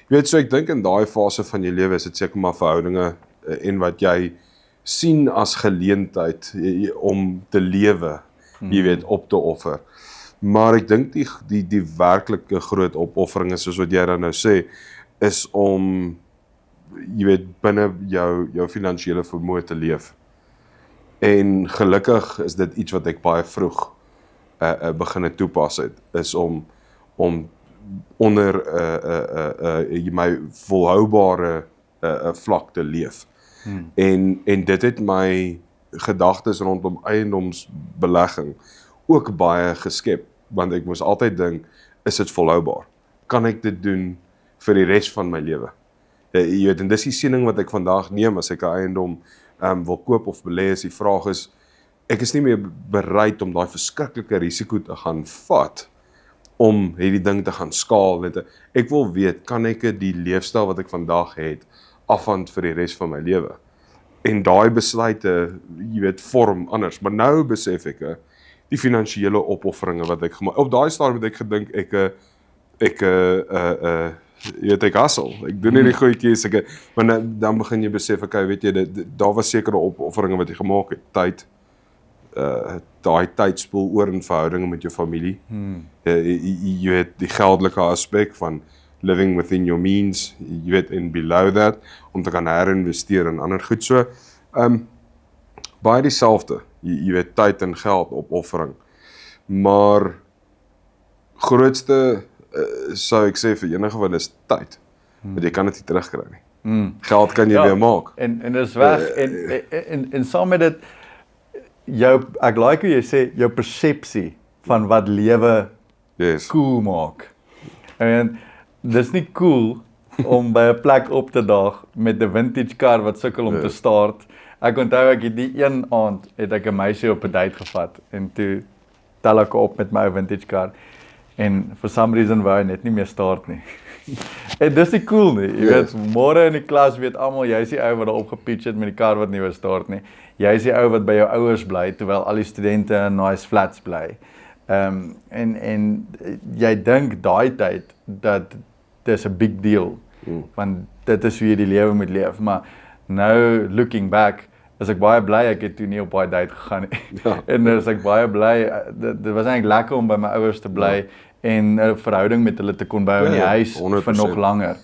Jy weet, so ek dink in daai fase van jou lewe is dit seker maar verhoudinge en wat jy sien as geleentheid om te lewe, jy weet, op te offer. Maar ek dink die werklike groot opoffering is, soos wat jy dan nou sê, is om, jy weet, binne jou finansiële vermoë te leef. En gelukkig is dit iets wat ek baie vroeg begin toepas het, is om onder my volhoubare vlak te leef. En dit het my gedagtes rondom eiendomsbelegging ook baie geskep, want ek moes altyd dink, is dit volhoubaar? Kan ek dit doen vir die res van my lewe? Jy weet, en dis die siening wat ek vandag neem as ek 'n eiendom wil koop of belê, is die vraag is, ek is nie meer bereid om daai verskriklike risiko te gaan vat, om hierdie ding te gaan skaal. Ek wil weet, kan ek die leefstyl wat ek vandag het, afhand vir die res van my lewe? En daai besluite, jy weet, vorm anders. Maar nou besef ek, die finansiële opofferinge wat ek gemaak, op daai stadium het ek gedink, jy weet, ek hustle, ek doen nie die goedjies, maar dan begin jy besef, weet jy, daar was sekere opofferinge wat jy gemaak het, tyd, daai tyd spoel oor in verhoudinge met jou familie, jy weet, die geldelike aspek van living within your means, jy weet, and below that, om te kan herinvesteer in ander goed, so, baie dieselfde, jy weet, tyd en geld opoffering, maar grootste sou ek sê vir enige wat is tyd, want jy kan dit nie terugkry nie. Geld kan jy weer maak. En dis weg, en saam met dit, ek like hoe jy sê, jou persepsie van wat lewe cool maak. En dis nie cool om by 'n plek op te daag met 'n vintage kar wat sukkel om te start. Ek onthou ek het die een aand, het ek 'n meisie op 'n date gevat, en toe tel ek op met my vintage kar, en for some reason wou hy net nie meer start nie. En dis nie cool nie, jy weet, môre in die klas weet almal, jy is die ou wat daar opgepitch het met die kar wat nie wou start nie. Jy is die ou wat by jou ouers bly, terwyl al die studente in nice flats bly. En jy dink daai tyd, dat dis 'n big deal, want dit is hoe jy die lewe moet leef, maar nou, looking back, is ek baie bly ek het toe nie op baie date gegaan nie. En is ek baie bly, dit was eintlik lekker om by my ouers te bly, en 'n verhouding met hulle te kon bou in die huis 100%. Vir nog langer.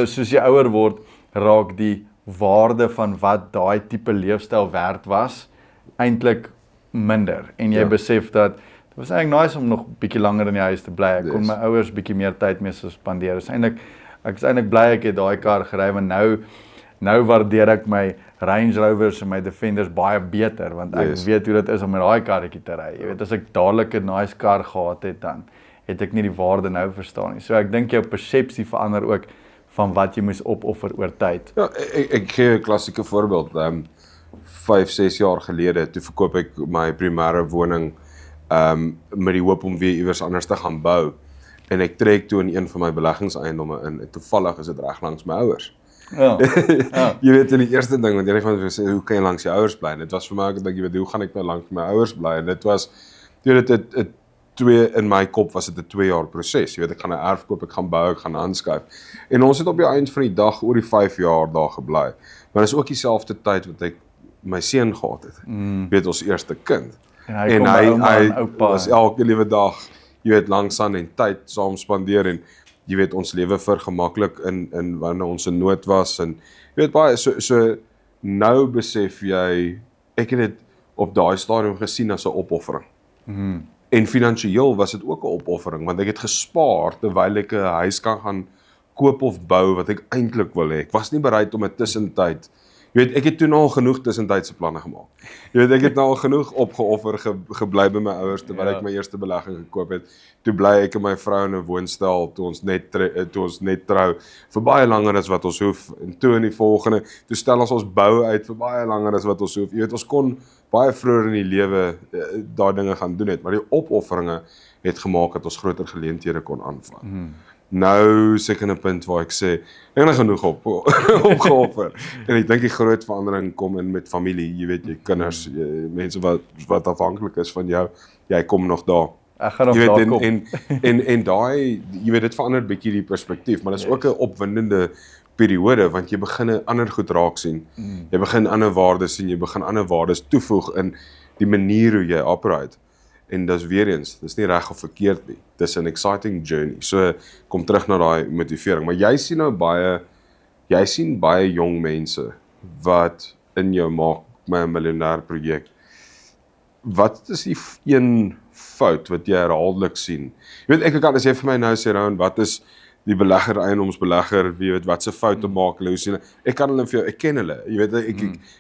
Soos jy ouer word, raak die waarde van wat daai tipe leefstyl werd was, eintlik minder. En jy besef dat, dit was eintlik nice om nog bietjie langer in die huis te bly. Ek kon my ouers bietjie meer tyd mee spandeer. Ek is eintlik bly ek het daai kar gery, want nou waardeer ek my Range Rovers en my Defenders baie beter, want ek weet hoe dit is om met daai karretjie te ry. Jy weet, as ek dadelik 'n nice kar gehad het, dan het ek nie die waarde nou verstaan nie. So ek dink jou persepsie verander ook van wat jy moes opoffer oor tyd. Ja, ek gee 'n klassieke voorbeeld. 5-6 jaar gelede, toe verkoop ek my primêre woning met die hoop om weer iewers anders te gaan bou. En ek trek toe in een van my beleggingseiendomme in, en toevallig is dit reg langs my ouers. Ja. Jy weet, in die eerste ding, want jy van sê, hoe kan jy langs jou ouers bly? En dit was vir my, ek dink, jy weet, hoe gaan ek nou langs my ouers bly? En dit was, jy weet, in my kop was dit 'n 2 jaar proses. Jy weet, ek gaan 'n erf koop, ek gaan bou, ek gaan aanskuif. En ons het op die eind van die dag oor die 5 jaar daar gebly. Maar dis ook dieselfde tyd wat ek my seun gehad het. Jy weet, ons eerste kind. En hy was elke liewe dag, jy weet, langs aan en tyd saam spandeer, en jy weet, ons lewe vergemaklik in wanneer ons in nood was, en jy weet baie, so nou besef jy, ek het dit op daai stadium gesien as 'n opoffering. En finansiëel was dit ook 'n opoffering, want ek het gespaar terwyl ek 'n huis kan gaan koop of bou wat ek eintlik wil hê. Ek was nie bereid om 'n tussentyd, jy weet, ek het toe nou al genoeg tussentydse planne gemaak. Jy weet, ek het nou al genoeg opgeoffer gebly by my ouers terwyl ek my eerste belegging gekoop het. Toe bly ek en my vrou in 'n woonstel toe ons net trou vir baie langer as wat ons hoef, en toe in die volgende, toe stel ons bou uit vir baie langer as wat ons hoef. Jy weet, ons kon baie vroeër in die lewe daai dinge gaan doen het, maar die opofferinge het gemaak dat ons groter geleenthede kon aanvat. nou seker 'n punt waar ek sê, ek het genoeg opgeoffer. En ek dink die groot verandering kom in met familie, jy weet, jy kinders, mense wat afhanklik is van jou, jy kom nog daar. Ek gaan nog Jy weet, daar kom. en daai, jy weet, dit verander bietjie die perspektief, maar dit is ook 'n opwindende periode, want jy begin 'n ander goed raak sien. Jy begin ander waardes sien, jy begin ander waardes toevoeg in die manier hoe jy operate. En dis weer eens, dis nie reg of verkeerd nie. Dis 'n exciting journey. So kom terug na daai motivering, maar jy sien nou baie jong mense wat in jou maak my miljonair projek. Wat is die een fout wat jy herhaaldelik sien? Jy weet, ek kan as jy vir my nou sê, Rowan, wat is die belegger, eiendomsbelegger, jy weet, wat se foute maak hulle, hoe sien hulle? Ek kan hulle vir jou, ek ken hulle. Jy weet,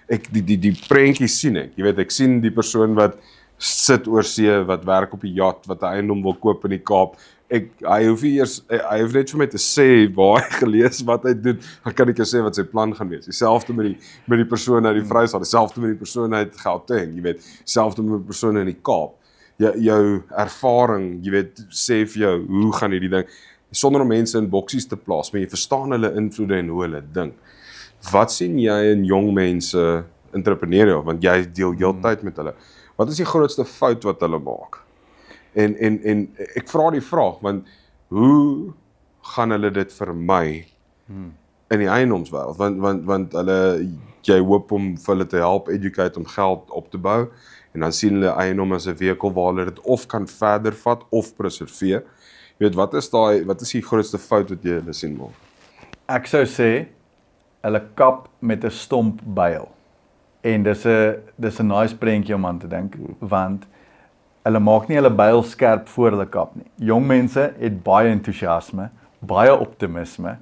ek die prentjies sien ek. Jy weet, ek sien die persoon wat sit oor see, wat werk op die jacht, wat 'n eiendom wil koop in die Kaap. Hy hoef net vir my te sê waar hy gelees wat hy doen, dan kan ek jou sê wat sy plan gaan wees. Dieselfde met die persoon uit die Vrystaat, dieselfde met die persoon uit Gauteng, jy weet, dieselfde met die persoon in die Kaap. Jou ervaring, jy weet, sê vir jou, hoe gaan hierdie ding, sonder om mense in boksies te plaas, maar jy verstaan hulle invloede en hoe hulle dink. Wat sien jy in jong mense, entrepreneurial, want jy deel heeltyd met hulle, wat is die grootste fout wat hulle maak? En ek vra die vraag, want hoe gaan hulle dit vermy in die eiendomswêreld? Want jy hoop om vir hulle te help educate om geld op te bou, en dan sien hulle eiendom as 'n vehikel waar hulle dit of kan verder vat of preserveer. Jy weet, wat is die grootste fout wat jy hulle sien maak? Ek sou sê, hulle kap met 'n stomp byl. En dis 'n nice prentjie om aan te dink, want hulle maak nie hulle byl skerp voor hulle kap nie. Jong mense het baie entoesiasme, baie optimisme,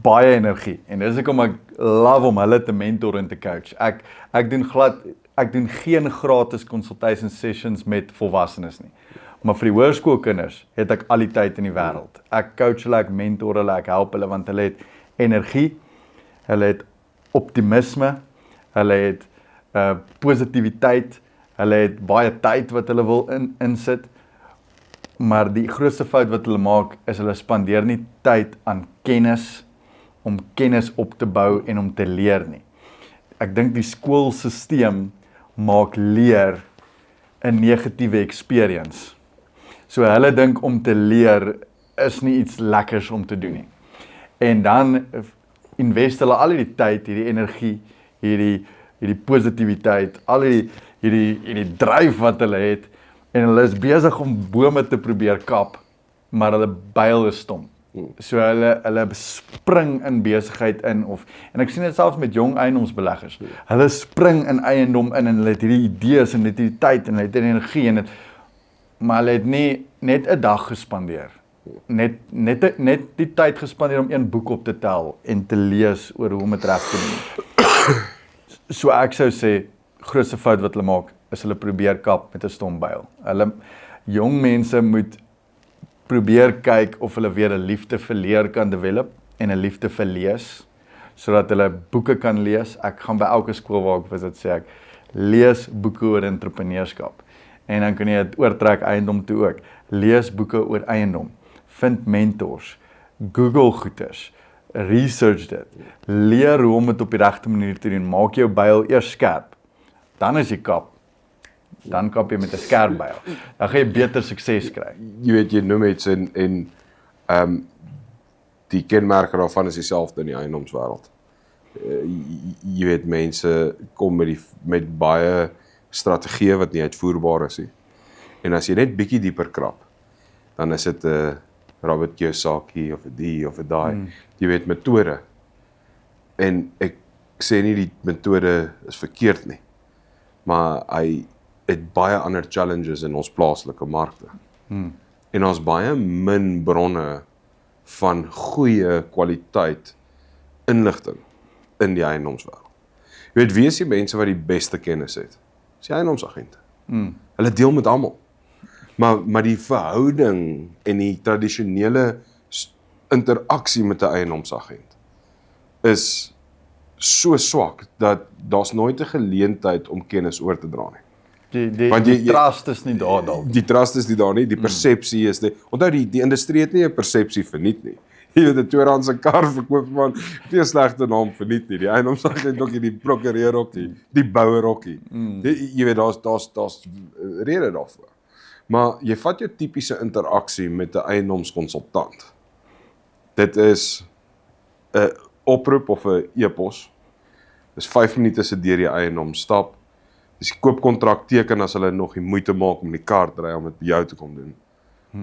baie energie. En dis hoekom ek love om hulle te mentor en te coach. Ek doen geen gratis consultation sessions met volwassenes nie. Maar vir die hoërskoolkinders het ek al die tyd in die wêreld. Ek coach hulle, ek mentor hulle, ek help hulle, want hulle het energie, hulle het optimisme, hulle het positiwiteit, hulle het baie tyd wat hulle wil insit, maar die grootste fout wat hulle maak, is hulle spandeer nie tyd aan kennis, om kennis op te bou en om te leer nie. Ek dink die skoolsisteem maak leer 'n negatiewe experience. So hulle dink om te leer is nie iets lekkers om te doen nie. En dan invest hulle al die tyd, hierdie energie, hierdie positiwiteit, al hierdie dryf wat hulle het, en hulle is besig om bome te probeer kap, maar hulle byl is stom. So hulle spring in besigheid in, en ek sien dit selfs met jong eiendomsbeleggers. Hulle spring in eiendom in, en hulle het hierdie idees, en hulle het hierdie tyd, en hulle het energie, maar hulle het nie net 'n dag gespandeer. Net die tyd gespandeer om een boek op te tel, en te lees oor hoe om dit reg te doen. So ek sou sê, grootste fout wat hulle maak, is hulle probeer kap met 'n stom byl. Jong mense moet probeer kyk of hulle weer 'n liefde vir leer kan develop, en 'n liefde vir lees, sodat hulle boeke kan lees. Ek gaan by elke skool waar ek visit sê ek, lees boeke oor entrepreneurskap. En dan kan jy dit oortrek eiendom toe ook. Lees boeke oor eiendom. Vind mentors. Google goeders. Research dit. Leer hoe om dit op die regte manier te doen. Maak jou byl eers skerp. Dan is jy kap. Dan kap jy met 'n skerp byl. Dan gaan jy beter sukses kry. Jy weet, jy noem iets en die kenmerke daarvan is dieselfde in die eiendomswêreld. Jy weet, mense kom met baie strategieë wat nie uitvoerbaar is nie. En as jy net bietjie dieper krap, dan is dit 'n Robert Kiyosaki of 'n die of 'n daai. Jy weet, metode. En ek sê nie die metode is verkeerd nie, maar hy het baie ander challenges in ons plaaslike markte. En ons baie min bronne van goeie kwaliteit inligting in die eiendomswêreld. Jy weet, wie is die mense wat die beste kennis het? Dis die eiendomsagente. Hulle deel met almal. Maar die verhouding en die tradisionele interaksie met 'n eiendomsagent is so swak dat daar's nooit 'n geleentheid om kennis oor te dra nie. Want die trust is nie daar dalk. Die trust is nie daar nie, die persepsie is onthou die industrie het nie 'n persepsie verniet nie. Jy weet, 'n tweedehandse kar verkoop man, nie 'n slegte naam verniet nie. Die eiendomsagent ook nie, die prokureur ook nie, die bouer ook nie. Jy weet, daar's rede daarvoor. Maar jy vat jou tipiese interaksie met 'n eiendomskonsultant. Dit is 'n oproep of 'n e-pos. Dis 5 minute se deur die eiendom stap. Dis die koopkontrak teken as hulle nog die moeite maak om die kaart ry om dit by jou te kom doen.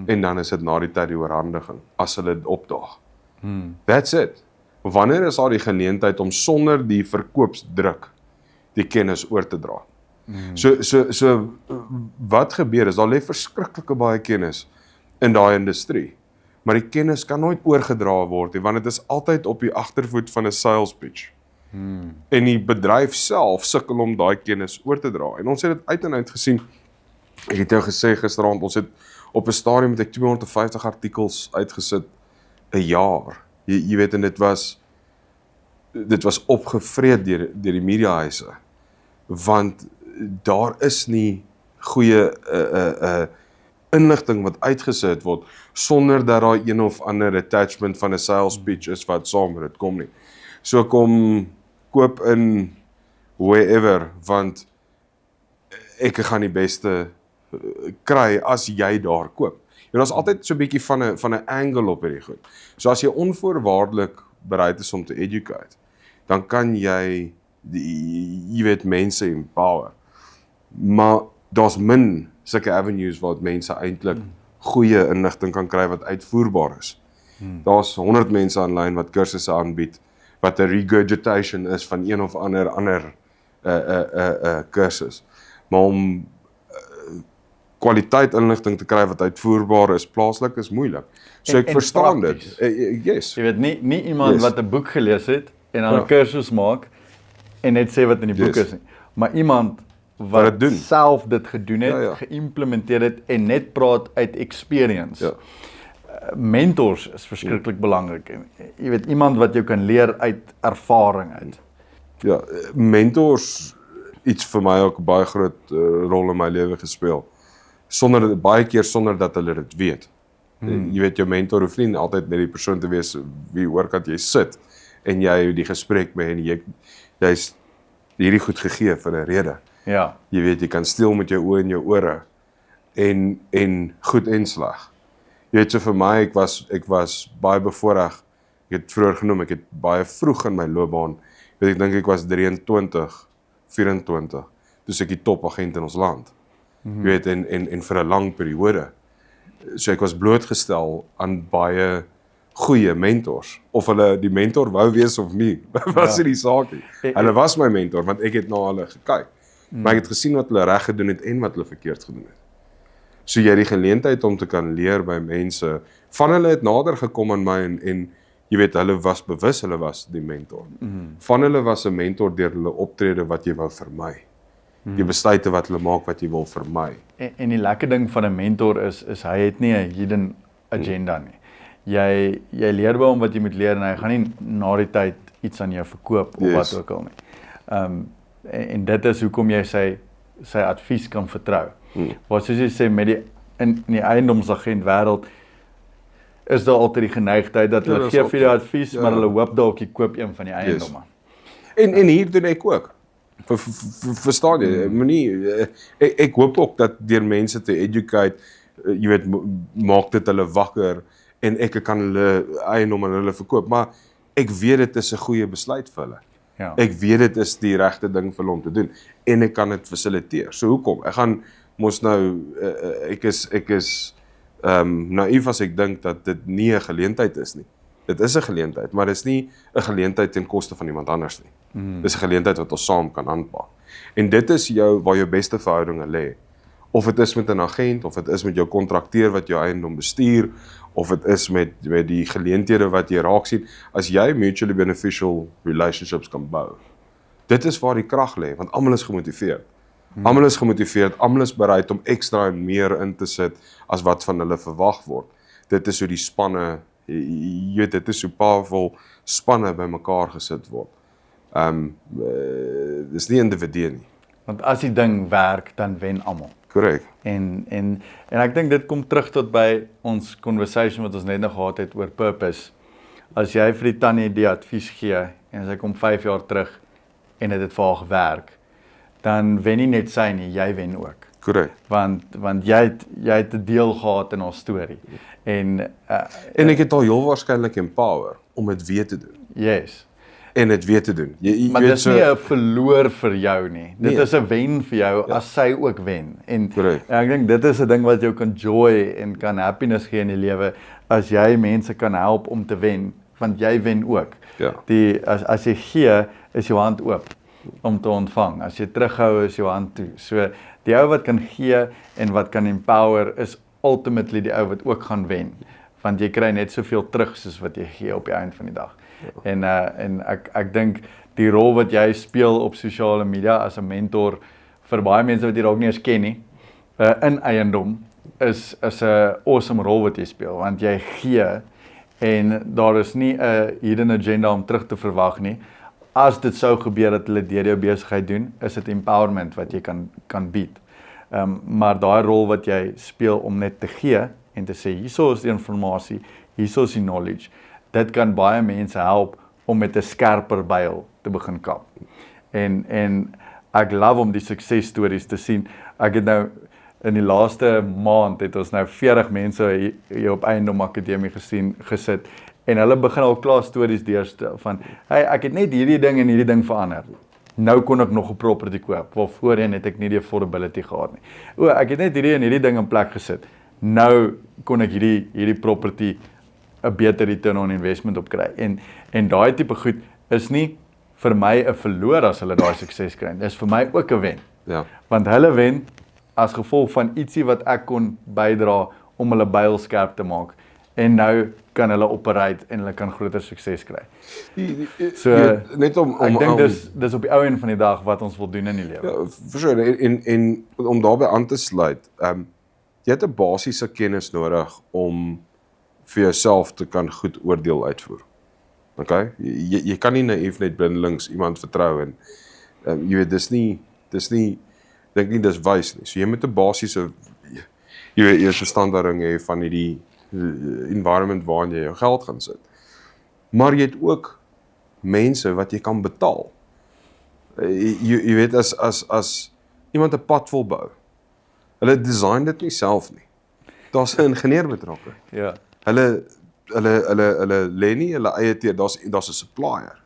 En dan is dit na die tyd die oorhandiging as hulle dit opdaag. That's it. Wanneer is daar die geleentheid om sonder die verkoopsdruk die kennis oor te dra? So wat gebeur is daar lê verskriklike baie kennis in daai industrie. Maar die kennis kan nooit oorgedra word nie, want dit is altyd op die agtervoet van 'n sales pitch. En die bedryf self sukkel om daai kennis oor te dra. En ons het dit uit en uit gesien. Ek het jou gesê gisterand, ons het op 'n stadium met ek 250 artikels uitgesit 'n jaar. Jy weet, en dit was opgevreet deur die mediahuise. Want daar is nie goeie inligting wat uitgesit word sonder dat daar een of ander attachment van 'n sales pitch is wat saam met dit kom nie. So kom koop in wherever, want ek gaan die beste kry as jy daar koop. En daar's altyd so 'n bietjie van 'n angle op hierdie goed. So as jy onvoorwaardelik bereid is om te educate, dan kan jy jy weet mense empower. Maar daar's min sulke avenues waar mense eintlik goeie inligting kan kry wat uitvoerbaar is. Daar's 100 mense aanlyn wat kursusse aanbied wat 'n regurgitation is van een of ander kursus. Maar om kwaliteit inligting te kry wat uitvoerbaar is plaaslik is moeilik. So ek verstaan dit. Yes. Jy weet nie iemand wat 'n boek gelees het en dan 'n kursus maak en net sê wat in die boek is nie. Maar iemand wat self dit gedoen het, geïmplementeer het en net praat uit experience. Mentors is verskriklik belangrik. En jy weet, iemand wat jou kan leer uit ervaring uit. Ja, mentors iets vir my ook 'n baie groot rol in my lewe gespeel. Baie keer sonder dat hulle dit weet. Jy weet, jou mentor hoef nie altyd net die persoon te wees wie oorkant jy sit en jy die gesprek mee en jy's hierdie goed gegee vir 'n rede. Ja. Jy weet, jy kan steel met jou oë en jou ore en goed en sleg. Jy weet, so vir my, ek was baie bevoorreg. Ek het vroeër genoem, ek het baie vroeg in my loopbaan, ek dink ek was 23, 24, toe ek die topagent in ons land. Jy weet, en vir 'n lang periode. So ek was blootgestel aan baie goeie mentors. Of hulle die mentor wou wees of nie, was nie die saak nie. Hulle was my mentor, want ek het na hulle gekyk. Maar ek het gesien wat hulle reg gedoen het en wat hulle verkeerd gedoen het. So jy het die geleentheid om te kan leer by mense. Van hulle het nader gekom aan my en jy weet, hulle was bewus, hulle was die mentor. Van hulle was 'n mentor deur hulle optrede wat jy wou vermy. Die besluite wat hulle maak wat jy wil vermy. En die lekker ding van 'n mentor is hy het nie 'n hidden agenda nie. Jy leer by hom wat jy moet leer en hy gaan nie na die tyd iets aan jou verkoop of wat ook al nie. En dit is hoekom jy sy advies kan vertrou. Want soos jy sê, in die eiendomsagent wêreld is daar altyd die geneigtheid dat hulle gee vir jou advies, maar hulle hoop dalk jy koop een van die eiendomme. En hier doen ek ook. Verstaan jy? Ek hoop ook dat deur mense te educate, jy weet, maak dit hulle wakker en ek kan hulle eiendom aan hulle verkoop, maar ek weet dit is 'n goeie besluit vir hulle. Ja. Ek weet dit is die regte ding vir hulle om te doen en ek kan dit fasiliteer. So hoekom? Ek gaan mos nou ek is naïef as ek dink dat dit nie 'n geleentheid is nie. Dit is 'n geleentheid, maar dit is nie 'n geleentheid ten koste van iemand anders nie. Dis 'n geleentheid wat ons saam kan aanpak. En dit is waar jou beste verhoudinge lê. Of dit is met 'n agent, of dit is met jou kontrakteur wat jou eiendom bestuur, of dit is met die geleenthede wat jy raak sien, as jy mutually beneficial relationships kan bou. Dit is waar die krag lê, want almal is gemotiveerd. Almal is gemotiveerd, almal is bereid om ekstra en meer in te sit as wat van hulle verwag word. Dit is hoe die spanne, jy weet, dit is hoe powerful spanne bymekaar gesit word. Dis nie individue nie. Want as die ding werk, dan wen almal. Korrek. En ek dink dit kom terug tot by ons conversation wat ons net nog gehad het oor purpose. As jy vir die tannie die advies gee en sy kom 5 jaar terug en dit het vir haar gewerk, dan wen nie net sy nie, jy wen ook. Korrek. Want jy het 'n deel gehad in haar storie. En ek het al heel waarskynlik empower om dit weer te doen. yes. En dit weer te doen. Jy Maar weet dit is nie 'n verloor vir jou nie. Dit Nee. is 'n wen vir jou as sy ook wen. En Correct. ek dink dit is 'n ding wat jou kan joy en kan happiness gee in die lewe as jy mense kan help om te wen, want jy wen ook. Ja. As jy gee, is jou hand oop om te ontvang. As jy terughou, is jou hand toe. So die ou wat kan gee en wat kan empower is ultimately die ou wat ook gaan wen. Want jy kry net soveel terug soos wat jy gee op die einde van die dag. Ja. En ek dink die rol wat jy speel op sosiale media as 'n mentor vir baie mense wat jy dalk nie eens ken nie, in eiendom is 'n awesome rol wat jy speel, want jy gee en daar is nie 'n hidden agenda om terug te verwag nie. As dit sou gebeur dat hulle deur jou besigheid doen, is dit empowerment wat jy kan bied. Maar daai rol wat jy speel om net te gee en te sê hierso is die inligting, hierso is die knowledge. Dit kan baie mense help om met 'n skerper byl te begin kap. En ek love om die suksesstories te sien. Ek het nou in die laaste maand het ons nou 40 mense hier op Eiendom Akademie gesit en hulle begin al klaar stories deurstel van hey, ek het net hierdie ding en hierdie ding verander. Nou kon ek nog 'n property koop, waar voorheen het ek nie die affordability gehad nie. O, ek het net hierdie en hierdie ding in plek gesit. Nou kon ek hierdie property 'n beter return on investment op kry. En daai tipe goed is nie vir my 'n verloor as hulle daai sukses kry. Dis vir my ook 'n wen. Ja. Want hulle wen as gevolg van ietsie wat ek kon bydra om hulle byl skerp te maak. En nou kan hulle operate en hulle kan groter sukses kry. So net om ek dink dis op die ou end van die dag wat ons wil doen in die lewe. Ja, verseker en om daarbey aan te sluit, jy het 'n basiese kennis nodig om vir jouself te kan goed oordeel uitvoer. Okay? Jy kan nie naïef net blindelings iemand vertrou en jy weet dis nie dink nie dis wys nie. So jy moet 'n basiese jy weet eers 'n standaarding hê van hierdie environment waarin jy jou geld gaan sit. Maar jy het ook mense wat jy kan betaal. Jy weet as iemand 'n pad wil bou. Hulle design dit nie self nie. Daar's 'n ingenieur betrokke. Ja. Hulle lê nie hulle eie teer, daar's 'n supplier.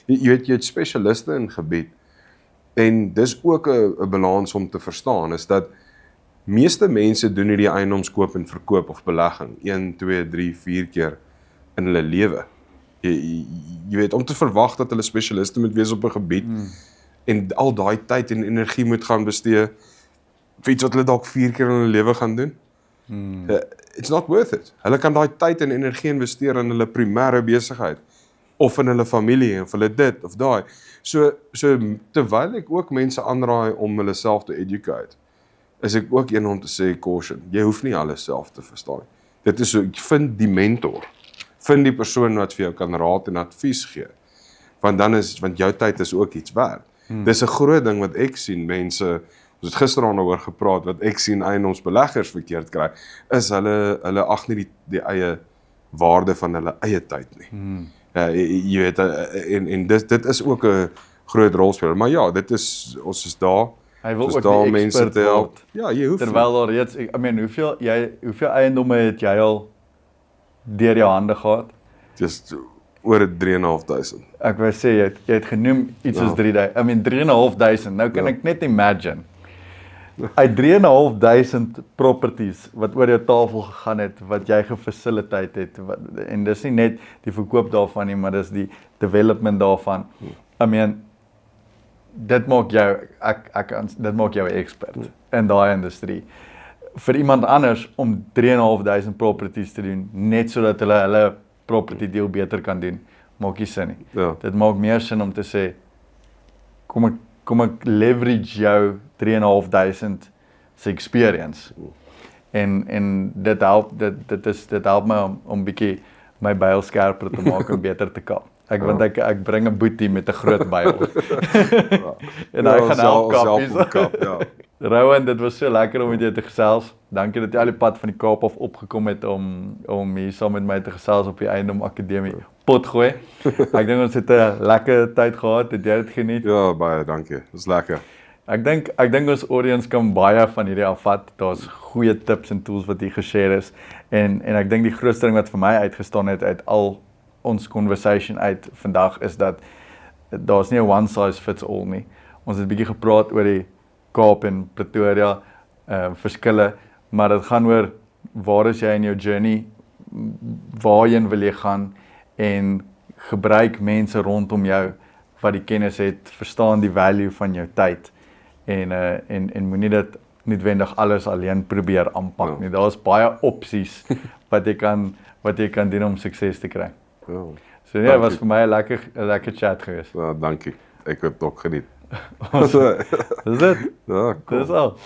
Jy weet jy het spesialiste in gebied. En dis ook 'n balans om te verstaan is dat meeste mense doen hierdie eiendomskoop en verkoop of belegging 1, 2, 3, 4 keer in hulle lewe. Jy weet om te verwag dat hulle spesialiste moet wees op 'n gebied en al daai tyd en energie moet gaan bestee vir iets wat hulle dalk 4 keer in hulle lewe gaan doen. It's not worth it. Hulle kan daai tyd en energie investeer in hulle primêre besigheid of in hulle familie of hulle dit of daai. So terwyl ek ook mense aanraai om hulle self te educate, is ek ook een om te sê caution. Jy hoef nie alles self te verstaan. Dit is so, ek vind die mentor. Vind die persoon wat vir jou kan raad en advies gee. Want jou tyd is ook iets werd. Dis 'n groot ding wat ek sien mense, ons het gisteraan oor gepraat, wat ek sien eiendomsbeleggers verkeerd kry, is hulle ag nie die eie waarde van hulle eie tyd nie. Jy weet, en dit is ook 'n groot rolspeler. Maar ja, ons is daar. Hy wil ons ook daar die mense expert te help. word. Ja, jy hoef Terwyl daar reeds, hoeveel eiendomme het jy al deur jou hande gehad? Dis oor 3.500. Ek wou sê jy het genoem iets soos 3.500. Nou kan ek net imagine. Uit 3.500 properties wat oor jou tafel gegaan het, wat jy gefacilitate het, en dis nie net die verkoop daarvan nie, maar dis die development daarvan. Dit maak jou, dit maak jou 'n expert in daai industrie. Vir iemand anders om 3.500 properties te doen, net sodat hulle property deal beter kan doen, maak nie sin nie. Ja. Dit maak meer sin om te sê, kom ek leverage jou 3.500 se experience. En dit help my om bietjie my byl skerper te maak en beter te kap. Want ek bring 'n boetie met 'n groot Bybel. En hy gaan help kapies. Ja. Rowan, dit was so lekker om met jou te gesels. Dankie dat jy al die pad van die Kaap af opgekom het om hier saam met my te gesels op die Eiendom Akademie Potgooi. Ek dink ons het 'n lekker tyd gehad. Het jy dit geniet? Ja, baie dankie. Dis lekker. Ek dink ons audience kan baie van hierdie afvat. Daar's goeie tips en tools wat hier geshare is. En ek dink die grootste ding wat vir my uitgestaan het uit al ons conversation uit vandag is dat daar's nie 'n one size fits all nie. Ons het 'n bietjie gepraat oor die Kaap en Pretoria verskille, maar dit gaan oor waar is jy in jou journey, waarheen wil jy gaan en gebruik mense rondom jou wat die kennis het, verstaan die value van jou tyd en moenie dit noodwendig alles alleen probeer aanpak nie. Daar's baie opsies wat jy kan doen om sukses te kry. Ja. So nee, was vir my 'n lekker chat geweest. Ja, dankie. Ek het ook geniet. Dis dit. Ja, cool. Dis al.